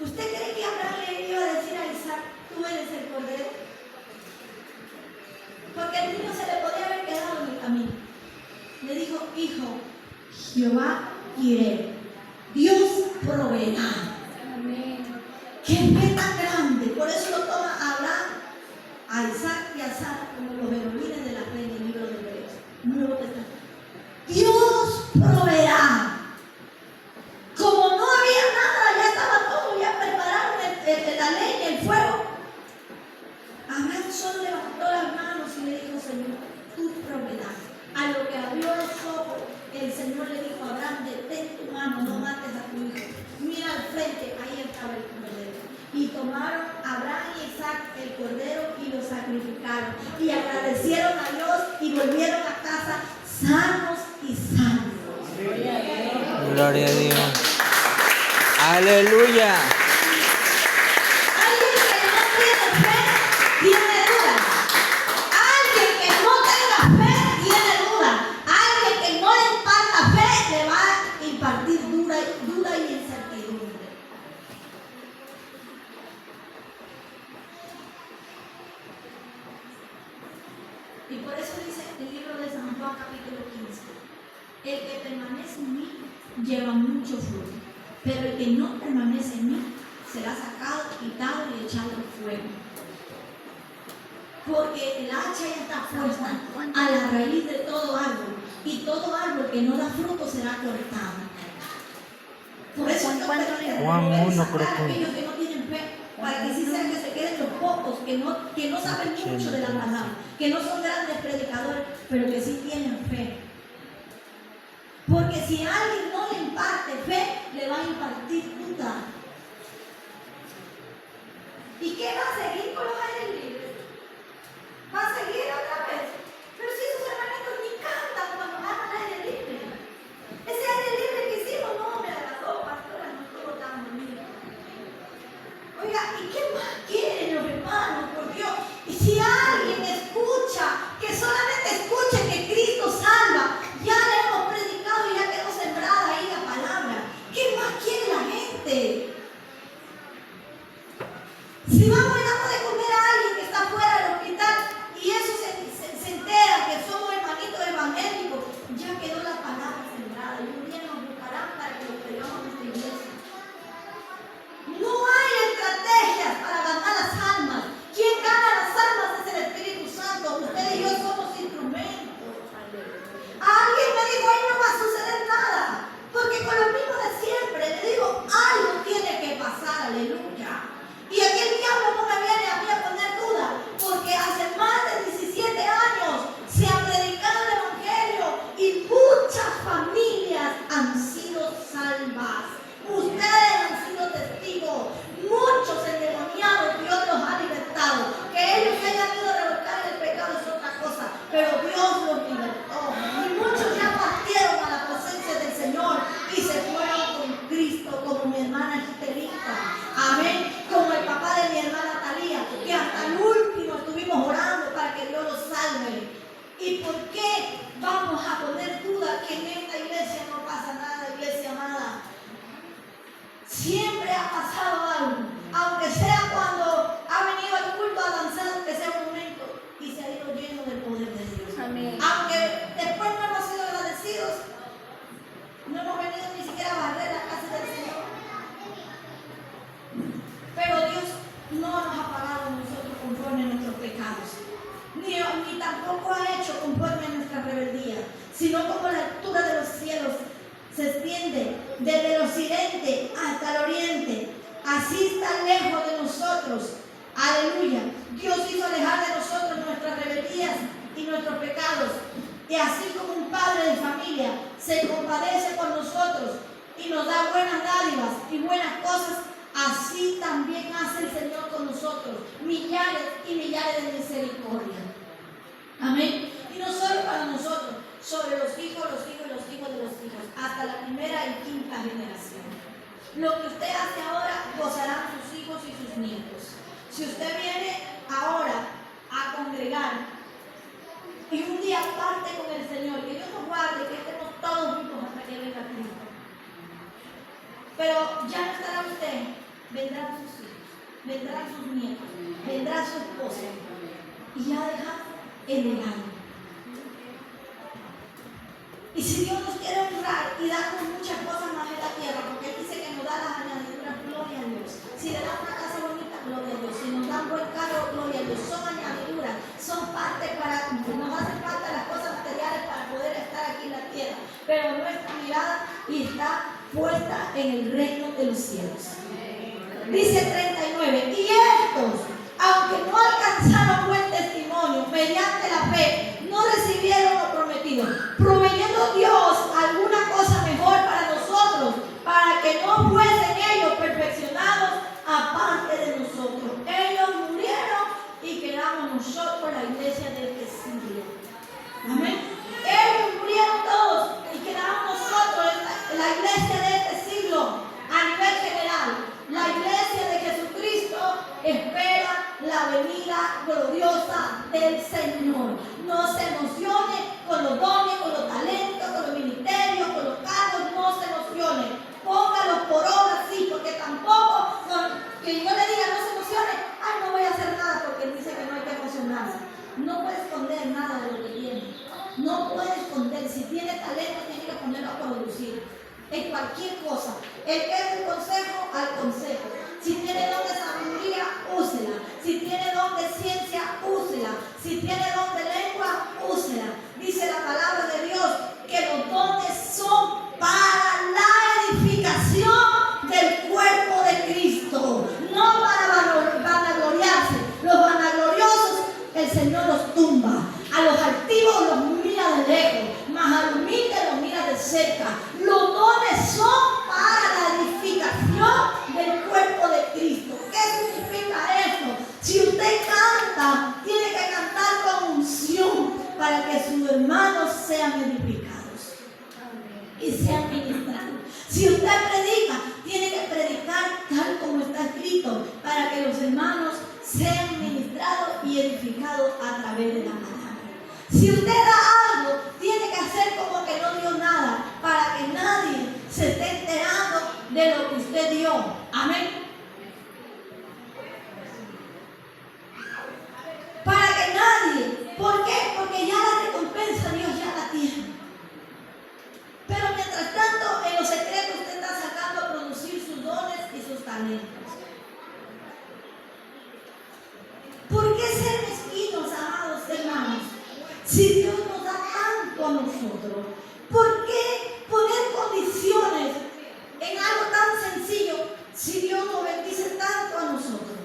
¿Usted cree que Abraham le iba a decir a Isaac, tú eres el cordero? Porque el niño se le podía haber quedado en el camino. Le dijo, hijo, Jehová quiere, Dios proveerá. Amén. ¡Qué fe tan grande! Por eso lo toma a Abraham, a Isaac y a Sara como los querubines de la fe en el libro de Hebreos, Nuevo Testamento. Dios proveerá. Como no había nada, ya estaba todo, ya prepararon la leña, el fuego. Abraham solo levantó las manos y le dijo, Señor, tú proveerás. A lo que abrió los ojos, el Señor le dijo a Abraham, detén tu mano, no mates a tu hijo. Mira al frente, ahí estaba el cordero. Y tomaron Abraham y Isaac el cordero y lo sacrificaron. Y agradecieron a Dios y volvieron a casa sanos y salvos. Gloria a Dios. Aleluya. Alguien que no tiene fe tiene duda. Alguien que no tenga fe tiene duda. Alguien que no le imparta fe le va a impartir duda y incertidumbre. Y por eso dice el libro de San Juan capítulo 15, el que permanece en mí lleva mucho fruto, pero el que no permanece en mí será sacado, quitado y echado al fuego. Porque el hacha ya está puesta a la raíz de todo árbol, y todo árbol que no da fruto será cortado. Por eso Juan 1, creo que. aquellos que no tienen fe, para que sí sean que se queden los pocos que no saben mucho de la palabra, que no son grandes predicadores, pero que sí tienen fe. Porque si alguien no le imparte fe, le va a impartir duda. ¿Y qué va a seguir con los aires libres? ¿Va a seguir otra vez? Pero si sus hermanitos ni cantan cuando van al aire libre. Ese aire libre que hicimos no me agradó, pastora, no estuvo tan bonito. Oiga, ¿y qué más quieren los hermanos, por Dios? Y si alguien escucha, que solamente escuche que Cristo salva, ya le hemos predicado y ya quedó sembrada ahí la palabra. ¿Qué más quiere la gente? Si vamos y damos de comer a alguien que está fuera del hospital y eso se entera que somos hermanitos evangélicos, ya quedó la palabra sembrada y un día nos buscarán para que lo pegamos en nuestra iglesia. No hay estrategias para ganar las almas. Quien gana las almas es el Espíritu Santo. Usted y yo somos instrumentos. Alguien me dijo, ahí no va a suceder nada, porque con lo mismo de siempre, le digo, algo tiene que pasar, aleluya. Y aquí el diablo no me viene a mí a poner duda, porque hace más de 17 años se ha predicado el Evangelio y muchas familias han sido salvas. Ustedes han sido testigos, muchos endemoniados Dios los ha libertado. Que ellos se hayan ido a revolcar el pecado es otra cosa, pero Dios los libertó. Y muchos ya partieron a la presencia del Señor y se fueron con Cristo, como mi hermana Estelita. Amén. Como el papá de mi hermana Talía, que hasta el último estuvimos orando para que Dios los salve. ¿Y por qué vamos a poner duda que en esta iglesia no pasa nada, iglesia amada? Siempre ha pasado algo, aunque sea cuando ha venido al culto a danzar, aunque sea un momento, y se ha ido lleno del poder de Dios. Amén. Aunque después no hemos sido agradecidos, no hemos venido ni siquiera a barrer la casa del Señor. Pero Dios no nos ha pagado a nosotros conforme a nuestros pecados, ni tampoco ha hecho conforme a nuestra rebeldía, sino como la altura de los cielos se extiende desde el occidente hasta el oriente, así está lejos de nosotros. Aleluya. Dios hizo alejar de nosotros nuestras rebeldías y nuestros pecados. Y así como un padre de familia se compadece con nosotros y nos da buenas dádivas y buenas cosas, así también hace el Señor con nosotros, millares y millares de misericordia. Amén. Y no solo para nosotros, sobre los hijos, los hijos y los hijos de los hijos, hasta la primera y quinta generación. Lo que usted hace ahora, gozarán sus hijos y sus nietos. Si usted viene ahora a congregar y un día parte con el Señor, que Dios nos guarde, que estemos todos vivos hasta que venga Cristo. Pero ya no estará usted, vendrán sus hijos, vendrán sus nietos, vendrá su esposa y ya deja el legado. Y si Dios nos quiere honrar y darnos muchas cosas más en la tierra, porque Él dice que nos da las añadiduras, gloria a Dios. Si le da una casa bonita, gloria a Dios. Si nos da un buen carro, gloria a Dios. Son añadiduras, son parte para, nos hacen falta las cosas materiales para poder estar aquí en la tierra. Pero nuestra mirada está puesta en el reino de los cielos. Dice 39, y estos, aunque no alcanzaron buen testimonio mediante la fe, no recibieron lo prometido, proveyendo Dios alguna cosa mejor para nosotros, para que no fuesen ellos perfeccionados aparte de nosotros. Ellos murieron y quedamos nosotros, la iglesia de este siglo. Amén. Ellos murieron todos y quedamos nosotros, la iglesia de este siglo, a nivel general. La iglesia de Jesucristo espera la venida gloriosa del Señor. No se emocione con los dones, con los talentos, con los ministerios, con los cargos. No se emocione. Póngalos por obra, sí, porque tampoco que yo le diga no se emocione. Ay, no voy a hacer nada porque él dice que no hay que emocionarse. No puede esconder nada de lo que tiene. No puede esconder. Si tiene talento, tiene que ponerlo a producir. En cualquier cosa. El que es un consejo, al consejo. Si tiene don de sabiduría, úsela. Si tiene don de ciencia, úsela. Si tiene don de lengua, úsela. Dice la palabra de Dios que los dones son para la edificación del cuerpo de Cristo, no para vanagloriarse. Los vanagloriosos, el Señor los tumba. A los altivos los mira de lejos, mas a los humildes los mira de cerca. Los dones son para la edificación del cuerpo de Cristo. ¿Qué significa esto? Si usted canta, tiene que cantar con unción para que sus hermanos sean edificados y sean ministrados. Si usted predica, tiene que predicar tal como está escrito para que los hermanos sean ministrados y edificados a través de la palabra. Si usted da algo, tiene que hacer como que no dio nada, para que nadie se esté enterando de lo que usted dio. Amén. Para que nadie. ¿Por qué? Porque ya la recompensa Dios ya la tiene. Pero mientras tanto, en los secretos usted está sacando a producir sus dones y sus talentos. ¿Por qué ser mezquinos, amados hermanos? Si Dios nos da tanto a nosotros, ¿por qué poner condiciones en algo tan sencillo si Dios nos bendice tanto a nosotros?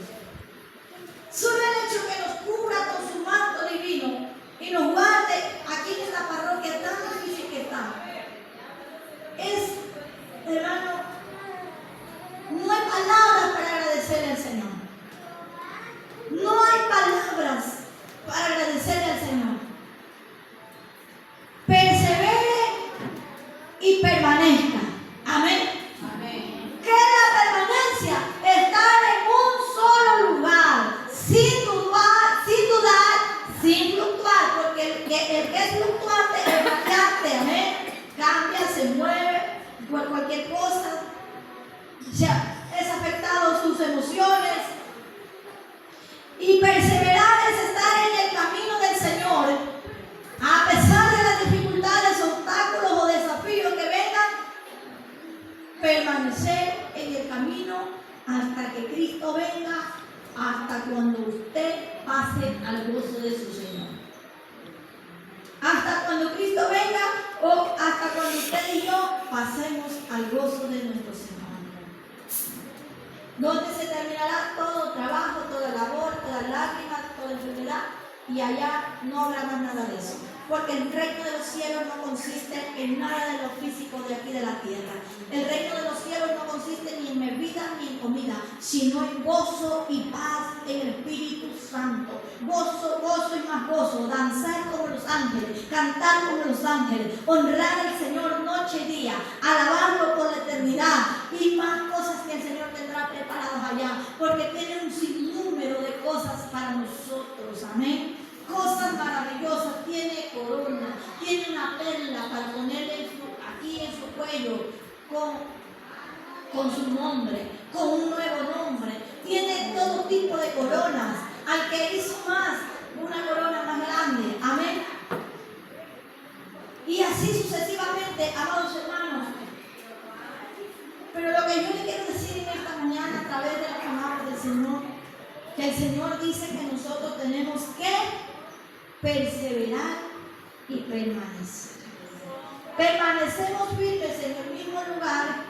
Solo el hecho que nos cubra con su manto divino y nos guarde aquí en esta parroquia tan difícil que está. Es, hermano, no hay palabras para agradecerle al Señor. No hay palabras para agradecerle al Señor. Persevere y permanezca. Amén. Amén. Que la permanencia estar en un solo lugar, sin dudar, sin fluctuar, porque el que es fluctuante es variante. Amén. Cambia, se mueve por cualquier cosa. Ya es afectado sus emociones. Y perseverar es estar en el camino del Señor, a pesar de las dificultades, obstáculos o desafíos que vengan. Permanecer en el camino hasta que Cristo venga, hasta cuando usted pase al gozo de su Señor. Hasta cuando Cristo venga o hasta cuando usted y yo pasemos al gozo de nuestro Señor. Donde se terminará todo trabajo, toda labor, toda lágrima, toda enfermedad, y allá no habrá más nada de eso. Porque el reino de los cielos no consiste en nada de lo físico de aquí de la tierra. El reino de los cielos no consiste ni en bebida ni en comida, sino en gozo y paz en el Espíritu Santo. Gozo, gozo y más gozo, danzar como los ángeles, cantar como los ángeles, honrar al Señor noche y día, alabarlo por la eternidad y más cosas que el Señor tendrá preparadas allá, porque tiene un sinnúmero de cosas para nosotros. Amén. Cosas maravillosas, tiene corona, tiene una perla para ponerle aquí en su cuello con su nombre, con un nuevo nombre. Tiene todo tipo de coronas. Al que hizo más, una corona más grande. Amén. Y así sucesivamente, amados hermanos. Pero lo que yo le quiero decir en esta mañana a través de las palabras del Señor, que el Señor dice que nosotros tenemos que perseverar y permanecer. Permanecemos firmes en el mismo lugar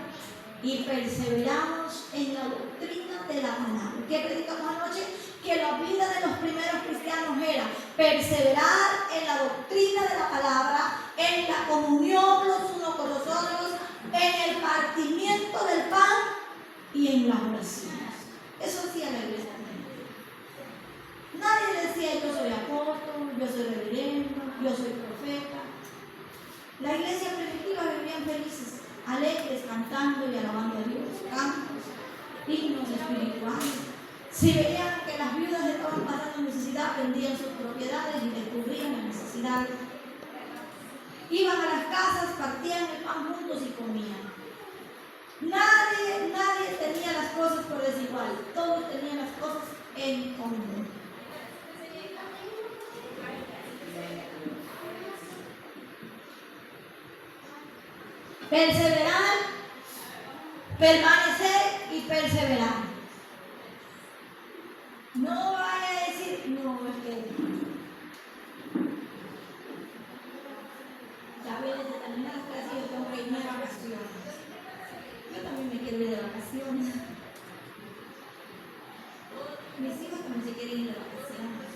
y perseveramos en la doctrina de la palabra. ¿Qué predicamos anoche? Que la vida de los primeros cristianos era perseverar en la doctrina de la palabra, en la comunión los unos con los otros, en el partimiento del pan y en las oraciones. Eso hacía la iglesia. Nadie decía yo soy apóstol, yo soy reverendo, yo soy profeta. La iglesia primitiva vivían felices, alegres, cantando y alabando a Dios, cantos, himnos espirituales. Si veían que las viudas estaban pasando necesidad, vendían sus propiedades y descubrían la necesidad. Iban a las casas, partían el pan juntos y comían. Nadie tenía las cosas por desigual, todos tenían las cosas en común. Perseverar, permanecer y perseverar. No vaya a decir, no, es que ya ves, de terminar las clases yo tengo que irme de vacaciones. Yo también me quiero ir de vacaciones. Mis hijos también se quieren ir de vacaciones.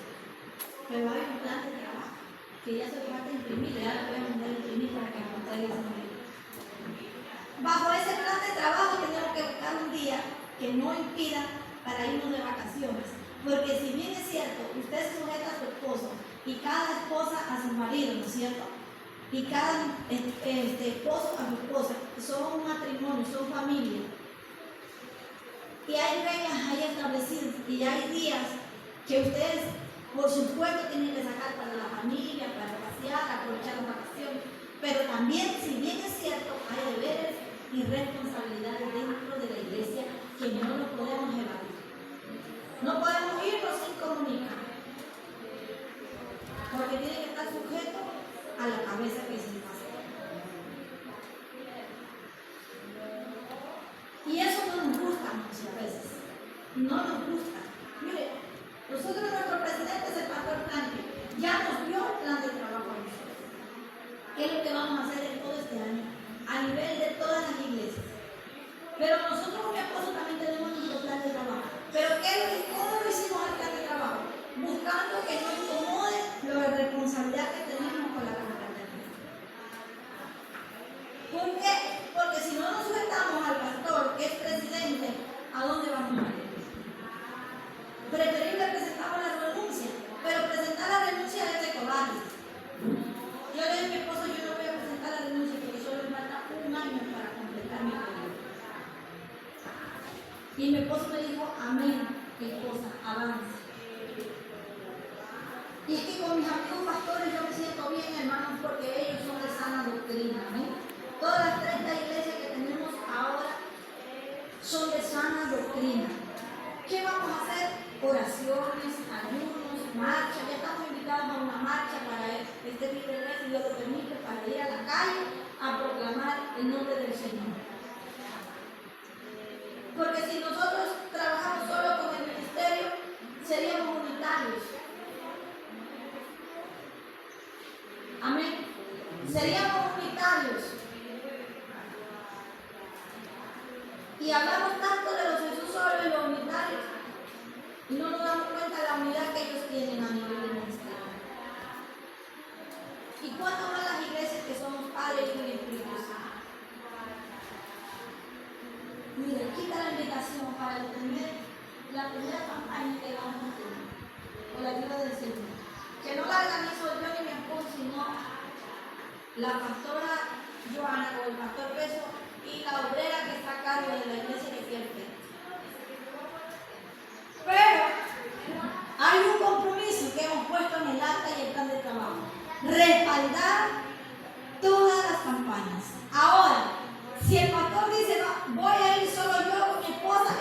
Pero hay un plan de trabajo que ya se trata de imprimir, ya lo voy a mandar a imprimir para que ustedes vean. Bajo ese plan de trabajo tenemos que buscar un día que no impida para irnos de vacaciones. Porque si bien es cierto, usted sujeta a su esposo y cada esposa a su marido, ¿no es cierto? Y cada esposo a su esposa, son un matrimonio, son familia. Y hay reglas ahí establecidas y hay días que ustedes, por supuesto, tienen que sacar para la familia, para pasear, aprovechar las vacaciones. Pero también, si bien es cierto, hay deberes y responsabilidades dentro de la iglesia que no nos podemos evadir. No podemos irnos sin comunicar, porque tiene que estar sujeto a la cabeza que es el pastor. Y eso no nos gusta muchas veces. No nos gusta. Mire, nosotros, nuestro presidente es el pastor Franklin, ya nos dio el plan de trabajo a nosotros. ¿Qué es lo que vamos a hacer en todo este año? A nivel de todas las iglesias. Pero nosotros con mi esposo también tenemos nuestro plan de trabajo. Pero ¿cómo lo hicimos el plan de trabajo? Buscando que no incomode la responsabilidad que tenemos con la confraternidad. ¿Por qué? Porque si no nos sujetamos al pastor, que es presidente, ¿a dónde vamos a ir? Preferible presentamos la renuncia, pero presentar la renuncia es de cobardes. Yo le dije a mi esposo, yo no voy a presentar la renuncia porque solo me falta un año para completar mi periodo. Y mi esposo me dijo, amén, esposa, avance. Y es que con mis amigos pastores yo me siento bien, hermanos, porque ellos son de sana doctrina. ¿Eh? Todas las 30 iglesias que tenemos ahora son de sana doctrina. ¿Qué vamos a hacer? Oraciones, ayunos, marchas. Ya estamos invitados a una marcha para este fin de mes, si Dios lo permite, para ir a la calle a proclamar el nombre del Señor. Porque si nosotros trabajamos solo con el ministerio, seríamos unitarios. Amén. Seríamos unitarios. Y hablamos tanto de los Jesús solo y los unitarios. Y no nos damos cuenta de la unidad que ellos tienen a nivel de ministerio. ¿Y cuánto más las iglesias que somos Padre, Hijo y Espíritu Santo? Mire, quita la invitación para entender la primera campaña que vamos a tener, con la ayuda del Señor. Que no la organizo yo ni mi esposo, sino la pastora Joana o el pastor Peso y la obrera que está a cargo de la iglesia que pierde. Pero hay un compromiso que hemos puesto en el acta y el plan de trabajo: respaldar todas las campañas. Ahora, si el pastor dice, voy a ir solo yo con mi esposa,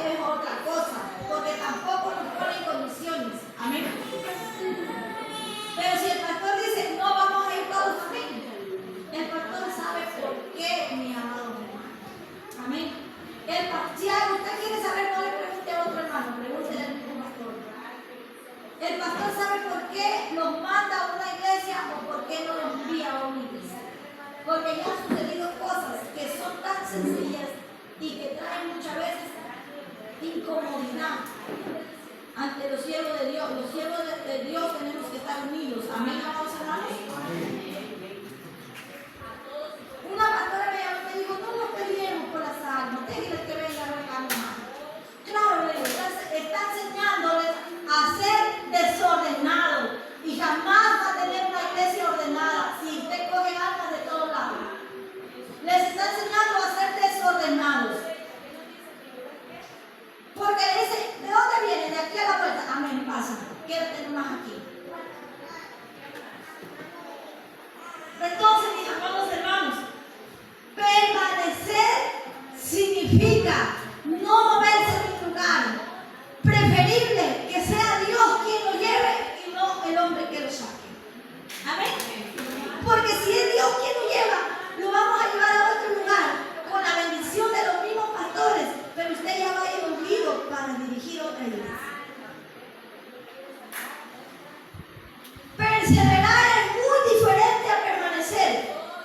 pastor sabe por qué los manda a una iglesia o por qué no los envía a una iglesia. Porque ya han sucedido cosas que son tan sencillas y que traen muchas veces incomodidad ante los siervos de Dios. Los siervos de Dios tenemos que estar unidos. Amén, amados hermanos. Una pastora me llamó y me dijo, no nos peleemos por las almas, déjenles que vengan acá nomás. Claro, le digo, está enseñándoles a ser desordenados y jamás va a tener una iglesia ordenada si usted coge almas de todos lados. Les está enseñando a ser desordenados. Porque le dice, ¿de dónde viene? De aquí a la puerta. Amén, pasa. Quédate nomás aquí. Entonces, mis amados hermanos, permanecer significa no moverse de un lugar. Preferible que sea Dios quien lo lleve y no el hombre que lo saque. Amén. Porque si es Dios quien lo lleva, lo vamos a llevar a otro lugar con la bendición de los mismos pastores, pero usted ya va a ir ungido para dirigir otra iglesia. Perseverar es muy diferente a permanecer,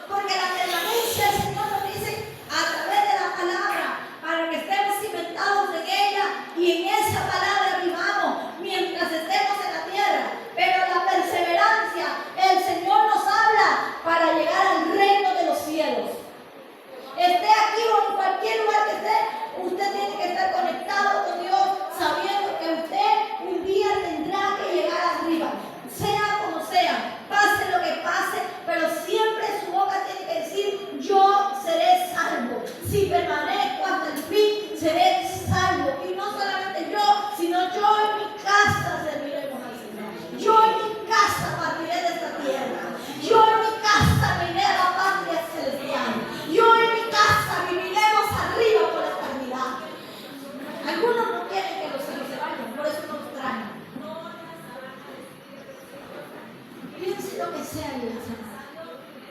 porque la permanencia el Señor nos dice a través de la palabra, para que estemos cimentados en ella y en esa palabra vivamos mientras estemos en la tierra. Pero la perseverancia, el Señor nos habla para llegar al reino de los cielos. Esté aquí o en cualquier lugar que esté, usted tiene que estar conectado con Dios, sabiendo que usted un día tendrá que llegar arriba. Sea como sea, pase lo que pase, pero siempre su boca tiene que decir, yo seré salvo. Si permanezco hasta el fin, seré salvo. Y no solamente yo, sino yo en mi casa serviremos al Señor. Yo en mi casa partiré de esta tierra. Yo en mi casa me iré a la patria celestial. Yo en mi casa viviremos arriba por la eternidad. Algunos no quieren que los hijos se vayan, por eso no los traen. Piense lo que sea, iglesia.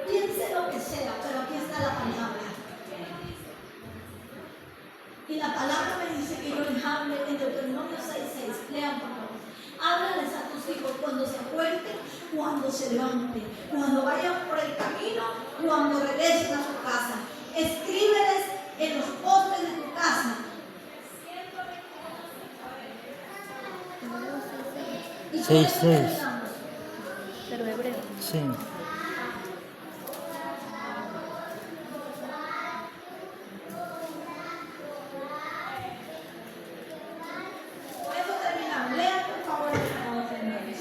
Piense lo que sea, pero aquí está la palabra. Y la palabra me dice que yo les hable en Deuteronomio 6:6. Lean por favor. Háblales a tus hijos cuando se acuesten, cuando se levanten, cuando vayan por el camino, cuando regresen a su casa. Escríbeles en los postes de tu casa. Y con esto 6:6. terminamos. Pero hebreo. Sí. Con esto terminamos. Lean por favor, amados hermanos.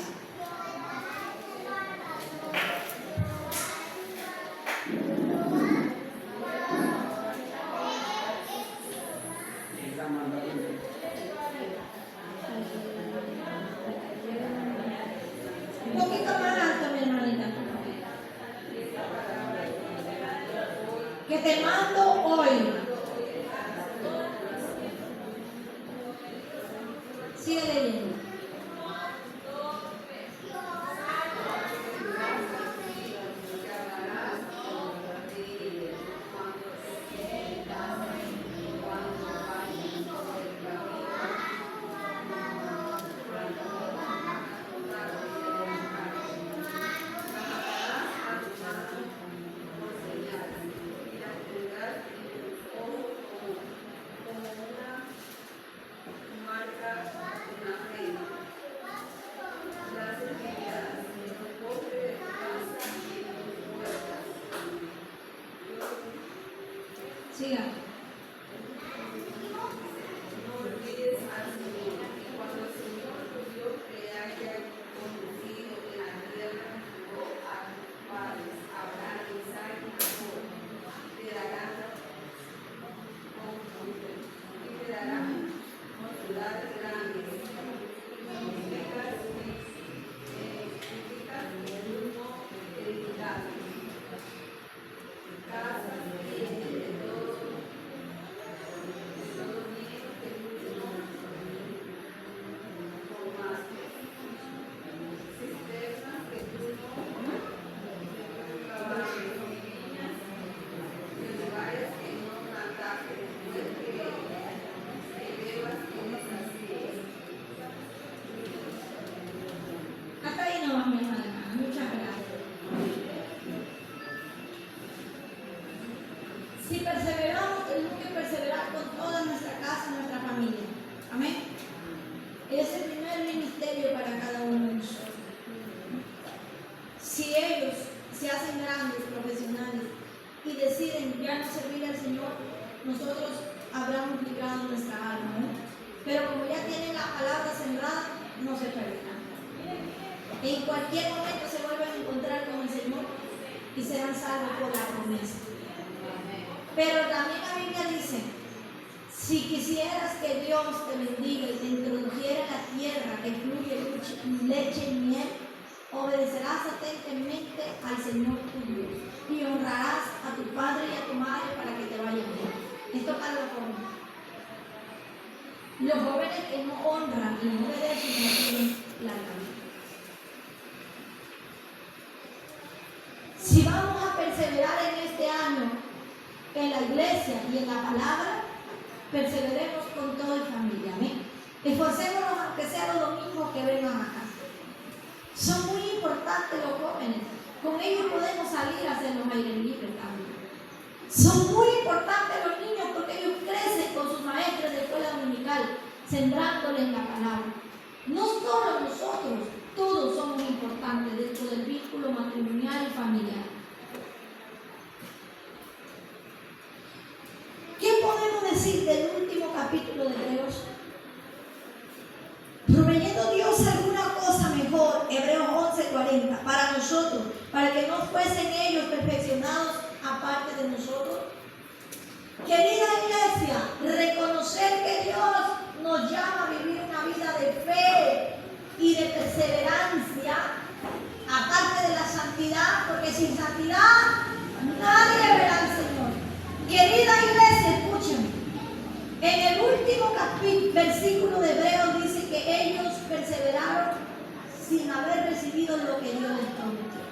Un poquito más alto, mi hermanita. Que te mando hoy. Sigue leyendo. Siga. pero como ya tienen la palabra sembrada, no se perderán. En cualquier momento se vuelven a encontrar con el Señor y serán salvos por la promesa. Pero también la Biblia dice, si quisieras que Dios te bendiga y te introdujera en la tierra que fluye leche y miel, obedecerás atentamente al Señor tu Dios y honrarás a tu padre y a tu madre para que te vaya bien. Esto para los jóvenes. Los jóvenes que no honran y no obedecen no tienen larga vida. Si vamos a perseverar en este año en la iglesia y en la palabra, perseveremos con todo y familia. Amén. Esforcémonos aunque sea los domingos que vengan acá. Son muy importantes los jóvenes. Con ellos podemos salir a hacer los aires libres también. Son muy importantes los niños porque ellos crecen con sus maestros de escuela dominical, sembrándoles la palabra. No solo nosotros, todos somos importantes dentro del vínculo matrimonial y familiar. ¿Qué podemos decir del último capítulo de Hebreos? Proveyendo Dios alguna cosa mejor, Hebreos 11:40, para nosotros, para que no fuesen ellos perfeccionados aparte de nosotros. Querida iglesia, reconocer que Dios nos llama a vivir una vida de fe y de perseverancia, aparte de la santidad, porque sin santidad nadie verá al Señor. Querida iglesia, escúchame. En el último versículo de Hebreos dice que ellos perseveraron sin haber recibido lo que Dios les prometió.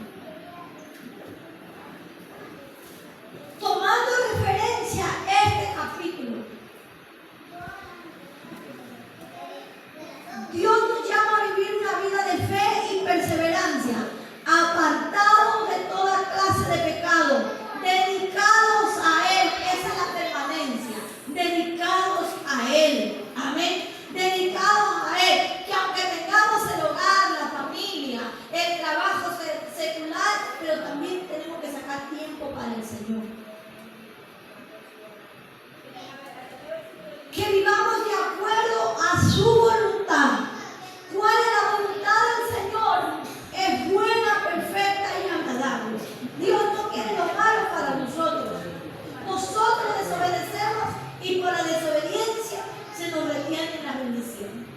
Tomando referencia a este capítulo, Dios nos llama a vivir una vida de fe y perseverancia, apartados de toda clase de pecado, dedicados a Él. Esa es la permanencia. Dedicados a Él. Amén. Dedicados a Él. Que aunque tengamos el hogar, la familia, el trabajo secular, pero también tenemos que sacar tiempo para el Señor. Que vivamos de acuerdo a su voluntad. ¿Cuál es la voluntad del Señor? Es buena, perfecta y agradable. Dios no quiere lo malo para nosotros. Nosotros desobedecemos y por la desobediencia se nos retiene la bendición.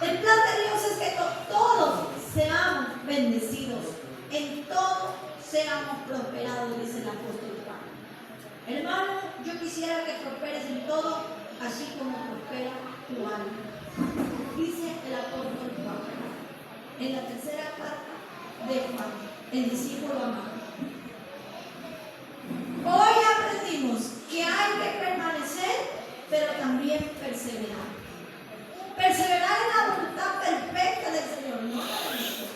El plan de Dios es que todos seamos bendecidos, en todo seamos prosperados, dice el apóstol Juan. Hermano, yo quisiera que prosperes en todo, así como prospera tu alma, dice el apóstol Juan, en la tercera carta de Juan, el discípulo amado. Hoy aprendimos que hay que permanecer, pero también perseverar. Perseverar en la voluntad perfecta del Señor, no la de nosotros.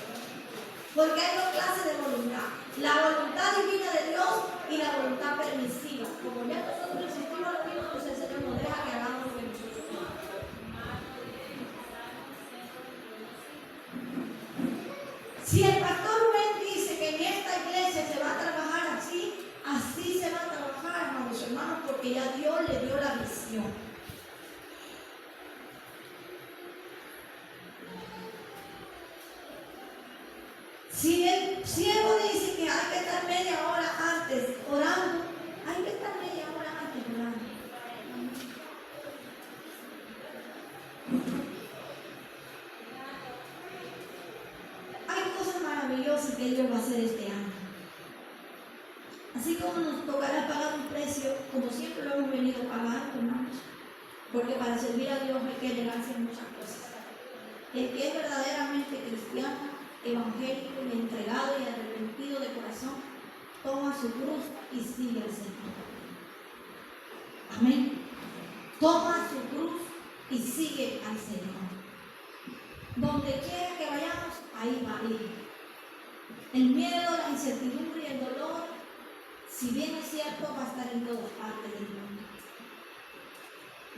Porque hay dos clases de voluntad: la voluntad divina de Dios y la voluntad permisiva. Como ya nosotros resistimos lo mismo, pues el Señor nos deja que hagamos lo que nosotros queramos. Si el pastor Rubén dice que en esta iglesia se va a trabajar así, así se va a trabajar, amados hermanos, porque ya Dios le dio la visión. Si el siervo dice que hay que estar media hora antes orando, hay que estar media hora antes orando. Hay cosas maravillosas que Dios va a hacer este año. Así como nos tocará pagar un precio, como siempre lo hemos venido pagando, hermanos. Porque para servir a Dios hay que llegarse a muchas cosas. El que es verdaderamente cristiano, evangélico y entregado y arrepentido de corazón, toma su cruz y sigue al Señor. Amén. Toma su cruz y sigue al Señor. Donde quiera que vayamos, ahí va a ir. El miedo, la incertidumbre y el dolor, si bien es cierto, va a estar en todas partes del mundo.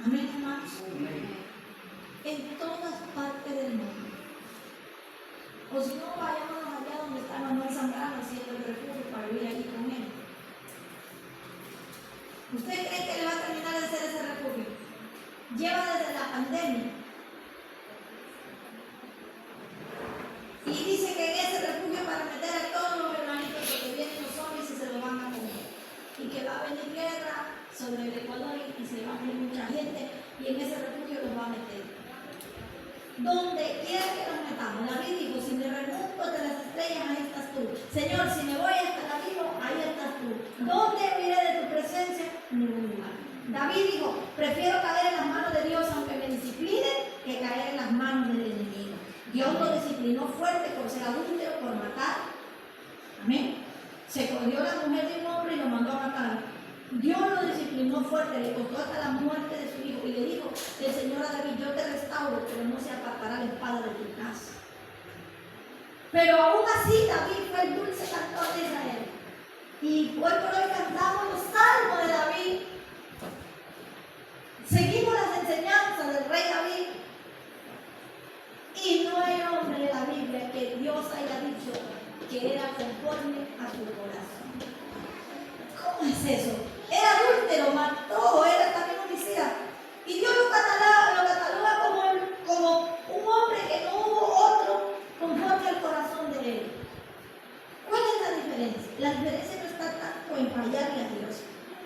Amén, hermanos. En todas partes del mundo. O si no, vayámonos allá donde está Manuel Zambrano haciendo el refugio para vivir allí con él. ¿Usted cree que le va a terminar de hacer ese refugio? Lleva desde la pandemia sobre el Ecuador y se va a ir mucha gente y en ese refugio los va a meter. Donde quiera que nos metamos, David dijo, si me remonto de las estrellas, ahí estás tú. Señor, si me voy hasta el abismo, ahí estás tú. ¿Dónde huiré de tu presencia? En ningún lugar. David dijo, prefiero caer en las manos de Dios aunque me discipline que caer en las manos del enemigo. Dios lo disciplinó fuerte por ser adúltero, por matar. Amén. Se cogió la mujer de un hombre y lo mandó a matar. Dios lo disciplinó fuerte, le costó hasta la muerte de su hijo y le dijo el Señor a David, yo te restauro, pero no se apartará la espada de tu casa. Pero aún así David fue el dulce cantor de Israel. Y hoy por hoy cantamos los salmos de David. Seguimos las enseñanzas del rey David. Y no hay hombre en la Biblia que Dios haya dicho que era conforme a tu corazón. ¿Cómo es eso? Era adúltero, mató, era también homicida. Y Dios lo cataloga como un hombre que no hubo otro conforme al corazón de él. ¿Cuál es la diferencia? La diferencia no está tanto en fallarle a Dios,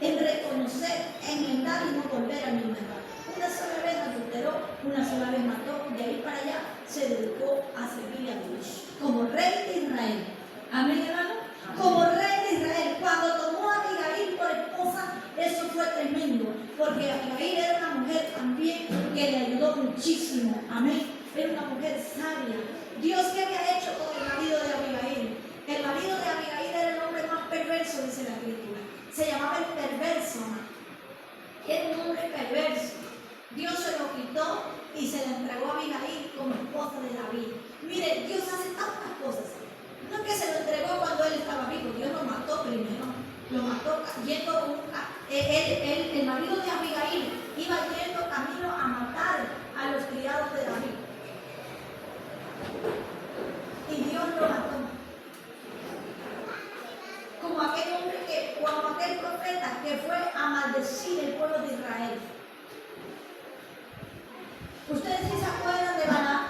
en reconocer, enmendar y no volver al mismo error. Una sola vez adulteró, una sola vez mató, de ahí para allá se dedicó a servirle a Dios como rey de Israel. Amén, hermano. Como rey de Israel, cuando tomó a Abigail por esposa, eso fue tremendo, porque Abigail era una mujer también que le ayudó muchísimo. Amén. Era una mujer sabia. Dios, ¿qué había hecho con el marido de Abigail? El marido de Abigail era el hombre más perverso, dice la Escritura. Se llamaba el perverso. Era un hombre perverso. Dios se lo quitó y se le entregó a Abigail como esposa de David. Mire, Dios hace tantas cosas. No es que se lo entregó cuando él estaba vivo, Dios lo mató primero. Lo mató yendo el marido de Abigail iba yendo camino a matar a los criados de David. Y Dios lo mató. Como aquel profeta que fue a maldecir el pueblo de Israel. ¿Ustedes sí se acuerdan de Balac?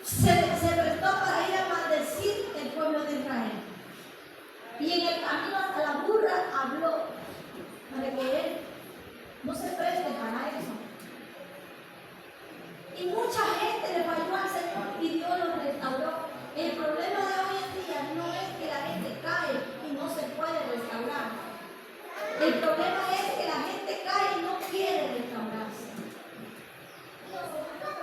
Se prestó para ir a maldecir el pueblo de Israel. Y en el camino hasta la burra habló para que él no se preste para eso. Y mucha gente le falló al Señor y Dios lo restauró. El problema de hoy en día no es que la gente cae y no se puede restaurar. El problema es que la gente cae y no quiere restaurarse.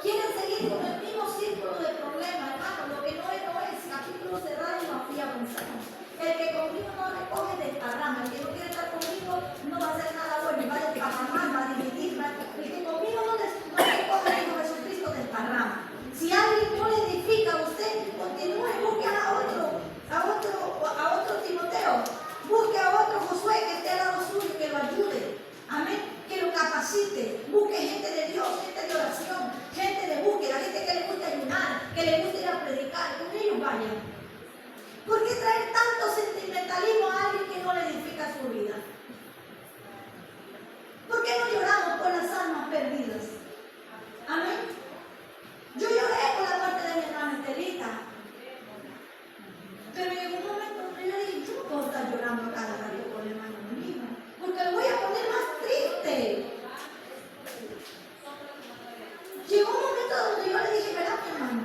Quieren seguir con el mismo círculo de problemas, hermano. Lo que no es, capítulo cerrado y vacío avanzamos. El que conmigo no recoge desparrama. El que no quiere estar conmigo no va a hacer nada bueno, va a desparramar, va a dividir. El que conmigo no recoge, dijo Jesucristo, desparrama. Si alguien no le edifica a usted, continúe, busque a otro Timoteo, busque a otro Josué que esté al lado suyo, que lo ayude. Amén. Que lo capacite, busque gente de Dios, gente de oración, gente de búsqueda, gente que le guste ayunar, que le guste ir a predicar, con ellos vayan. ¿Por qué traer tanto sentimentalismo a alguien que no le edifica su vida? ¿Por qué no lloramos por las almas perdidas? Amén. Yo lloré por la muerte de mi hermana Estelita, pero en un momento yo dije, yo no puedo estar llorando cada rato por el hermano mío, porque lo voy a poner más triste. Llegó un momento donde yo le dije, ¿verdad, mi hermano?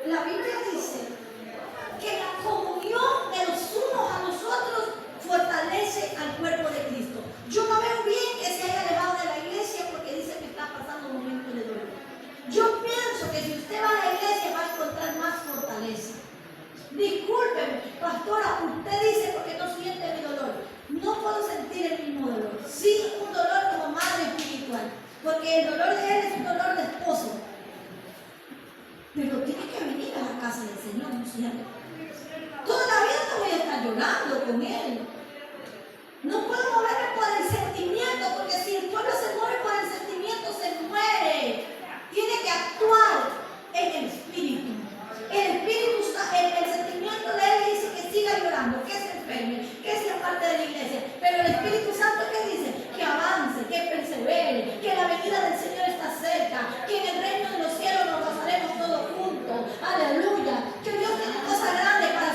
La Biblia dice que la comunión de los unos a los otros fortalece al cuerpo de Cristo. Yo no veo bien que se haya alejado de la iglesia porque dice que está pasando un momento de dolor. Yo pienso que si usted va a la iglesia va a encontrar más fortaleza. Discúlpeme, pastora, usted dice porque no siente mi dolor. No puedo sentir el mismo dolor. Sí, un dolor como madre espiritual. Porque el dolor de él es un dolor de esposo. Pero tiene que venir a la casa del Señor, ¿no es cierto? Todavía no voy a estar llorando con él. No puedo moverme por el sentimiento, porque si el pueblo se mueve por el sentimiento, se muere. Tiene que actuar en el espíritu. El sentimiento de él dice que siga llorando, que se enferme, que sea parte de la iglesia. Pero el Espíritu Santo, ¿qué dice? Que avance, que persevere, que la venida del Señor está cerca, que en el reino de los cielos nos gozaremos todos juntos. Aleluya. Que Dios tiene cosas grandes para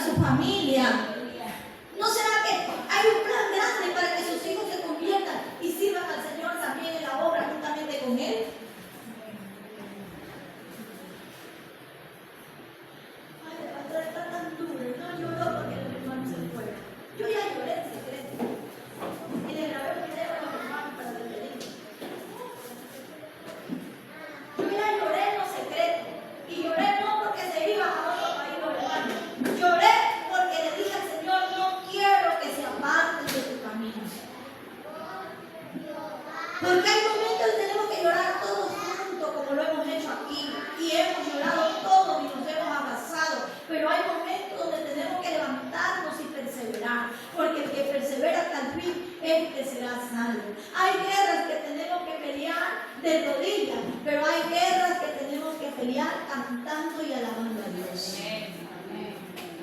Porque hay momentos que tenemos que llorar todos juntos, como lo hemos hecho aquí. Y hemos llorado todos y nos hemos abrazado. Pero hay momentos donde tenemos que levantarnos y perseverar. Porque el que persevera hasta el fin es el que será salvo. Hay guerras que tenemos que pelear de rodillas. Pero hay guerras que tenemos que pelear cantando y alabando a Dios.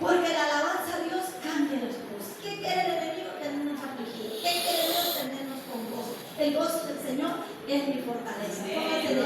Porque la alabanza a Dios cambia las cosas. ¿Qué quiere el enemigo? Tenernos afligidos. ¿Qué quiere Dios? Tenernos con gozo. El gozo del Señor es mi fortaleza. Póngase de